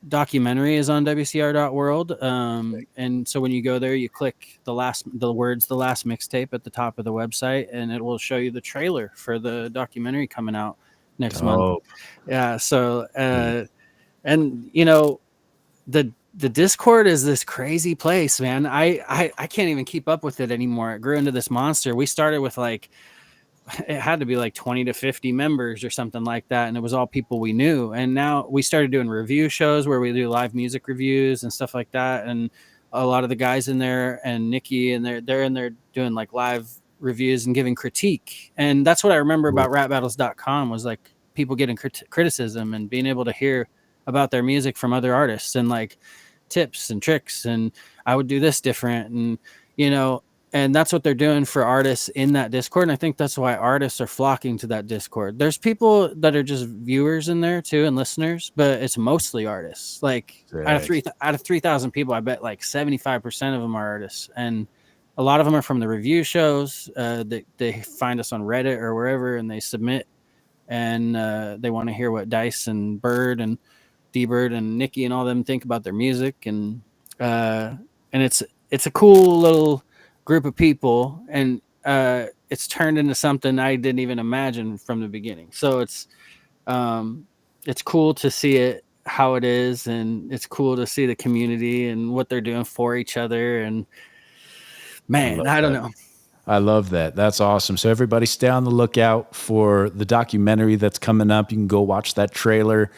documentary is on WCR.world. And so when you go there, you click the last mixtape at the top of the website, and it will show you the trailer for the documentary coming out next month. Dope. Yeah. So, and you know, the Discord is this crazy place, man. I can't even keep up with it anymore. It grew into this monster. We started with like, it had to be like 20 to 50 members or something like that, and it was all people we knew. And now we started doing review shows where we do live music reviews and stuff like that, and a lot of the guys in there and Nikki, and they're in there doing like live reviews and giving critique. And that's what I remember about rapbattles.com was like people getting criticism and being able to hear about their music from other artists and like tips and tricks, and I would do this different, and you know, and that's what they're doing for artists in that Discord. And I think that's why artists are flocking to that Discord. There's people that are just viewers in there too and listeners, but it's mostly artists. Like out of 3,000 people, I bet like 75% of them are artists, and a lot of them are from the review shows. They find us on Reddit or wherever, and they submit, and they want to hear what Dice and Bird and D-Bird and Nikki and all them think about their music, and it's a cool little group of people, and it's turned into something I didn't even imagine from the beginning. So it's cool to see it how it is, and it's cool to see the community and what they're doing for each other. And man, I don't know. I love that. That's awesome. So everybody stay on the lookout for the documentary that's coming up. You can go watch that trailer.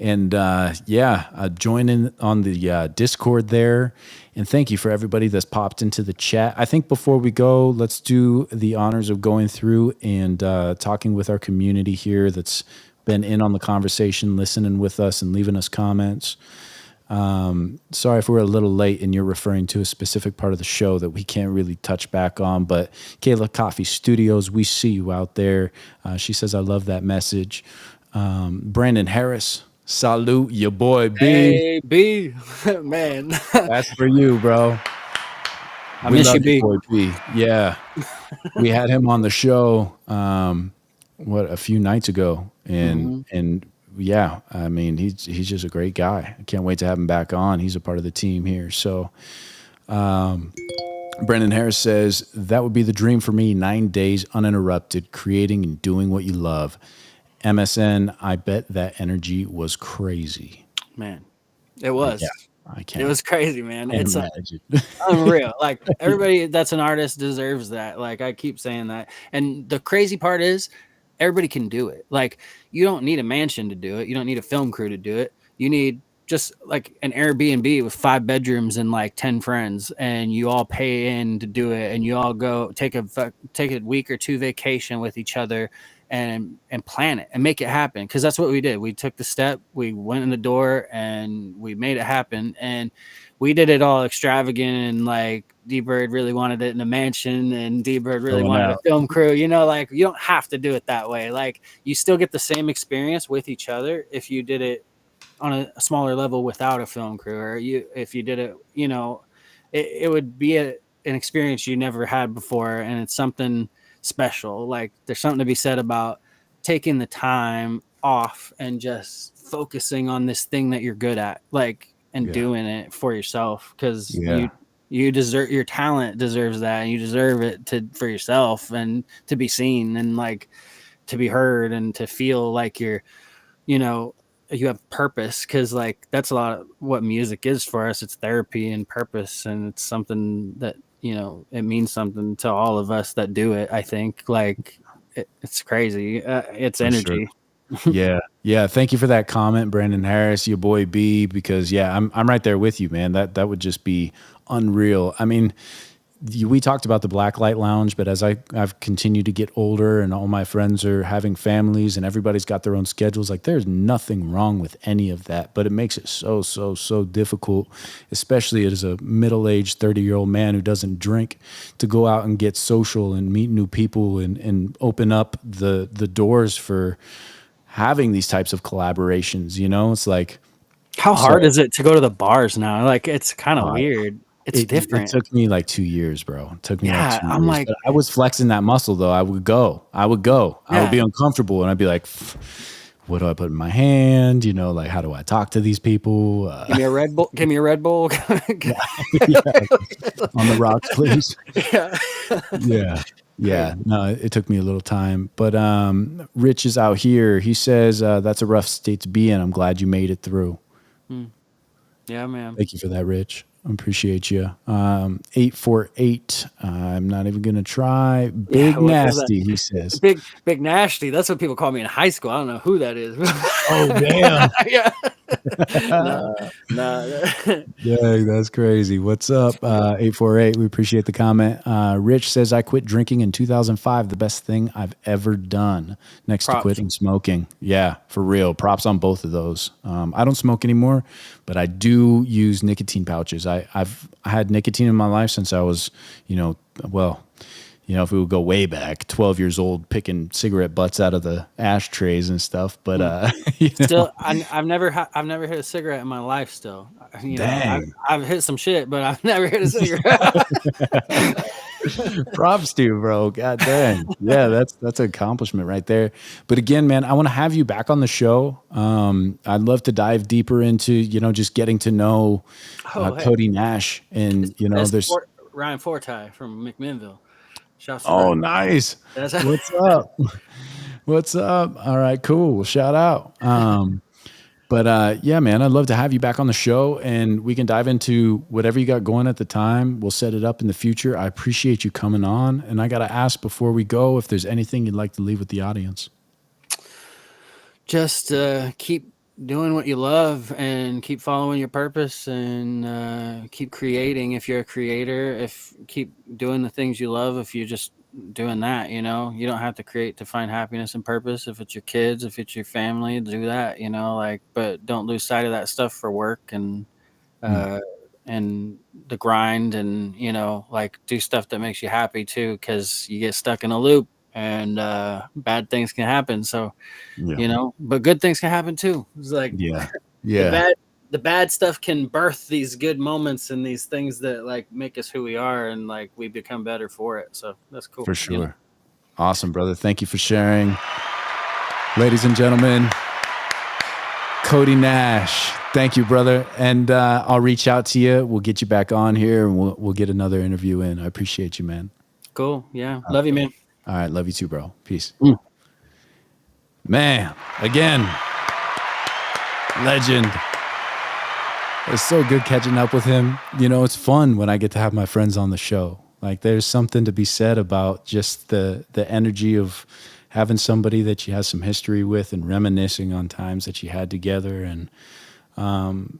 And join in on the Discord there. And thank you for everybody that's popped into the chat. I think before we go, let's do the honors of going through and talking with our community here that's been in on the conversation, listening with us and leaving us comments. Sorry if we're a little late and you're referring to a specific part of the show that we can't really touch back on, but Kayla Coffee Studios, we see you out there. She says, I love that message. Brandon Harris, salute your boy B. Hey B, man, that's for you, bro. I miss you, B. Boy B. Yeah, we had him on the show a few nights ago, and yeah, I mean he's just a great guy. I can't wait to have him back on. He's a part of the team here. So Brendan Harris says that would be the dream for me. 9 days uninterrupted, creating and doing what you love. MSN, I bet that energy was crazy. Man, it was. Yeah, I can't. It was crazy, man. It's unreal. Like everybody that's an artist deserves that. Like I keep saying that. And the crazy part is everybody can do it. Like you don't need a mansion to do it. You don't need a film crew to do it. You need just like an Airbnb with 5 bedrooms and like 10 friends, and you all pay in to do it, and you all go take a week or 2 vacation with each other and plan it and make it happen. Because that's what we did. We took the step, we went in the door, and we made it happen. And we did it all extravagant, and like D-Bird really wanted it in a mansion, and D-Bird really wanted a film crew. You know, like you don't have to do it that way. Like you still get the same experience with each other if you did it on a smaller level without a film crew, or if you did it, you know, it would be an experience you never had before, and it's something special. Like there's something to be said about taking the time off and just focusing on this thing that you're good at, like, and doing it for yourself, because you deserve, your talent deserves that, and you deserve it for yourself, and to be seen, and like to be heard, and to feel like you're, you know, you have purpose. Because like that's a lot of what music is for us. It's therapy and purpose, and it's something that, you know, it means something to all of us that do it. I think like it's crazy. It's energy. Sure. Yeah. Thank you for that comment, Brandon Harris, your boy B, because I'm right there with you, man. That would just be unreal. I mean, we talked about the Blacklight Lounge, but as I've continued to get older and all my friends are having families and everybody's got their own schedules, like there's nothing wrong with any of that, but it makes it so difficult, especially as a middle-aged 30-year-old man who doesn't drink, to go out and get social and meet new people and open up the doors for having these types of collaborations. You know, it's like, How hard is it to go to the bars now? Like, it's kind of uh, weird. It's it different. took me like 2 years, bro. It took me like Yeah, 2 I'm years. like, But I was flexing that muscle though. I would go. I would Yeah. be uncomfortable, and I'd be like, what do I put in my hand? You know, like, how do I talk to these people? give me a Red Bull. Give me a Red Bull. On the rocks, please. Yeah. Yeah. No, it took me a little time. But Rich is out here. He says, that's a rough state to be in. I'm glad you made it through. Yeah, man. Thank you for that, Rich. I appreciate you. 848. I'm not even going to try. Big what is Nasty, he says. Big Nasty. That's what people call me in high school. I don't know who that is. Oh, damn. Yeah. No. Yeah, that's crazy. What's up, 848? We appreciate the comment. Rich says, I quit drinking in 2005. The best thing I've ever done next to Props. quitting smoking. Yeah, for real. Props on both of those. I don't smoke anymore, but I do use nicotine pouches. I've had nicotine in my life since I was, if we would go way back, 12 years old, picking cigarette butts out of the ashtrays and stuff. But Still, I've never hit a cigarette in my life. Still, Dang. I've hit some shit, but I've never hit a cigarette. Props to you, bro. God dang. Yeah, that's an accomplishment right there. But again, man, I want to have you back on the show. I'd love to dive deeper into, just getting to know Cody Nash. And, there's Ryan Forti from McMinnville. Shouts to Oh, Ryan. nice. That's- What's up? What's up? All right, cool. Well, shout out. But yeah, man, I'd love to have you back on the show, and we can dive into whatever you got going at the time. We'll set it up in the future. I appreciate you coming on. And I got to ask before we go, if there's anything you'd like to leave with the audience. Just keep doing what you love and keep following your purpose and keep creating. If you're a creator, keep doing the things you love. If you're just doing that, you don't have to create to find happiness and purpose. If it's your kids, if it's your family, do that, but don't lose sight of that stuff for work and the grind and, do stuff that makes you happy too, because you get stuck in a loop and bad things can happen. So, but good things can happen too. It's like, the bad stuff can birth these good moments and these things that make us who we are, and we become better for it. So that's cool. For sure. Awesome, brother. Thank you for sharing. Ladies and gentlemen, Cody Nash. Thank you, brother. And I'll reach out to you. We'll get you back on here, and we'll get another interview in. I appreciate you, man. Cool. Yeah. Love you, man. All right. Love you too, bro. Peace. Man, again, legend. It's so good catching up with him. It's fun when I get to have my friends on the show. There's something to be said about just the energy of having somebody that you have some history with and reminiscing on times that you had together. And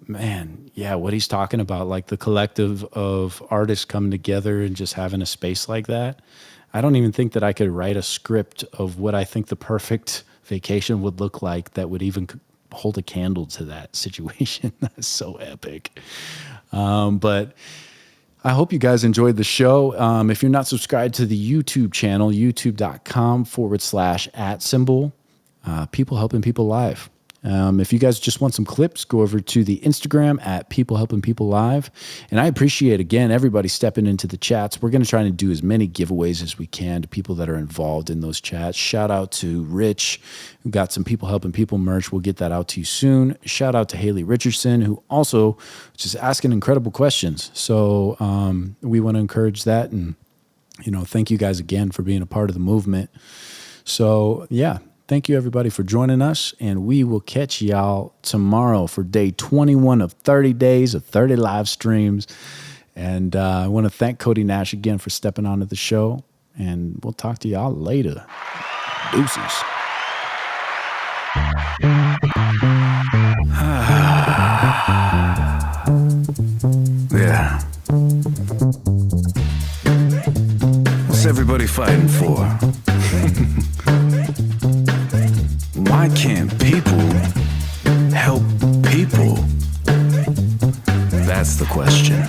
man, yeah, what he's talking about, the collective of artists coming together and just having a space like that. I don't even think that I could write a script of what I think the perfect vacation would look like that would even hold a candle to that situation. That's so epic. But I hope you guys enjoyed the show. If you're not subscribed to the YouTube channel, youtube.com/@symbol, People Helping People Live. If you guys just want some clips, go over to the Instagram at People Helping People Live. And I appreciate, again, everybody stepping into the chats. We're going to try to do as many giveaways as we can to people that are involved in those chats. Shout out to Rich, who got some People Helping People merch. We'll get that out to you soon. Shout out to Haley Richardson, who also just asking incredible questions. So we want to encourage that. And, thank you guys again for being a part of the movement. So, yeah. Thank you, everybody, for joining us, and we will catch y'all tomorrow for day 21 of 30 days of 30 live streams. And I want to thank Cody Nash again for stepping onto the show, and we'll talk to y'all later. Deuces. Yeah. What's everybody fighting for? Why can't people help people? That's the question.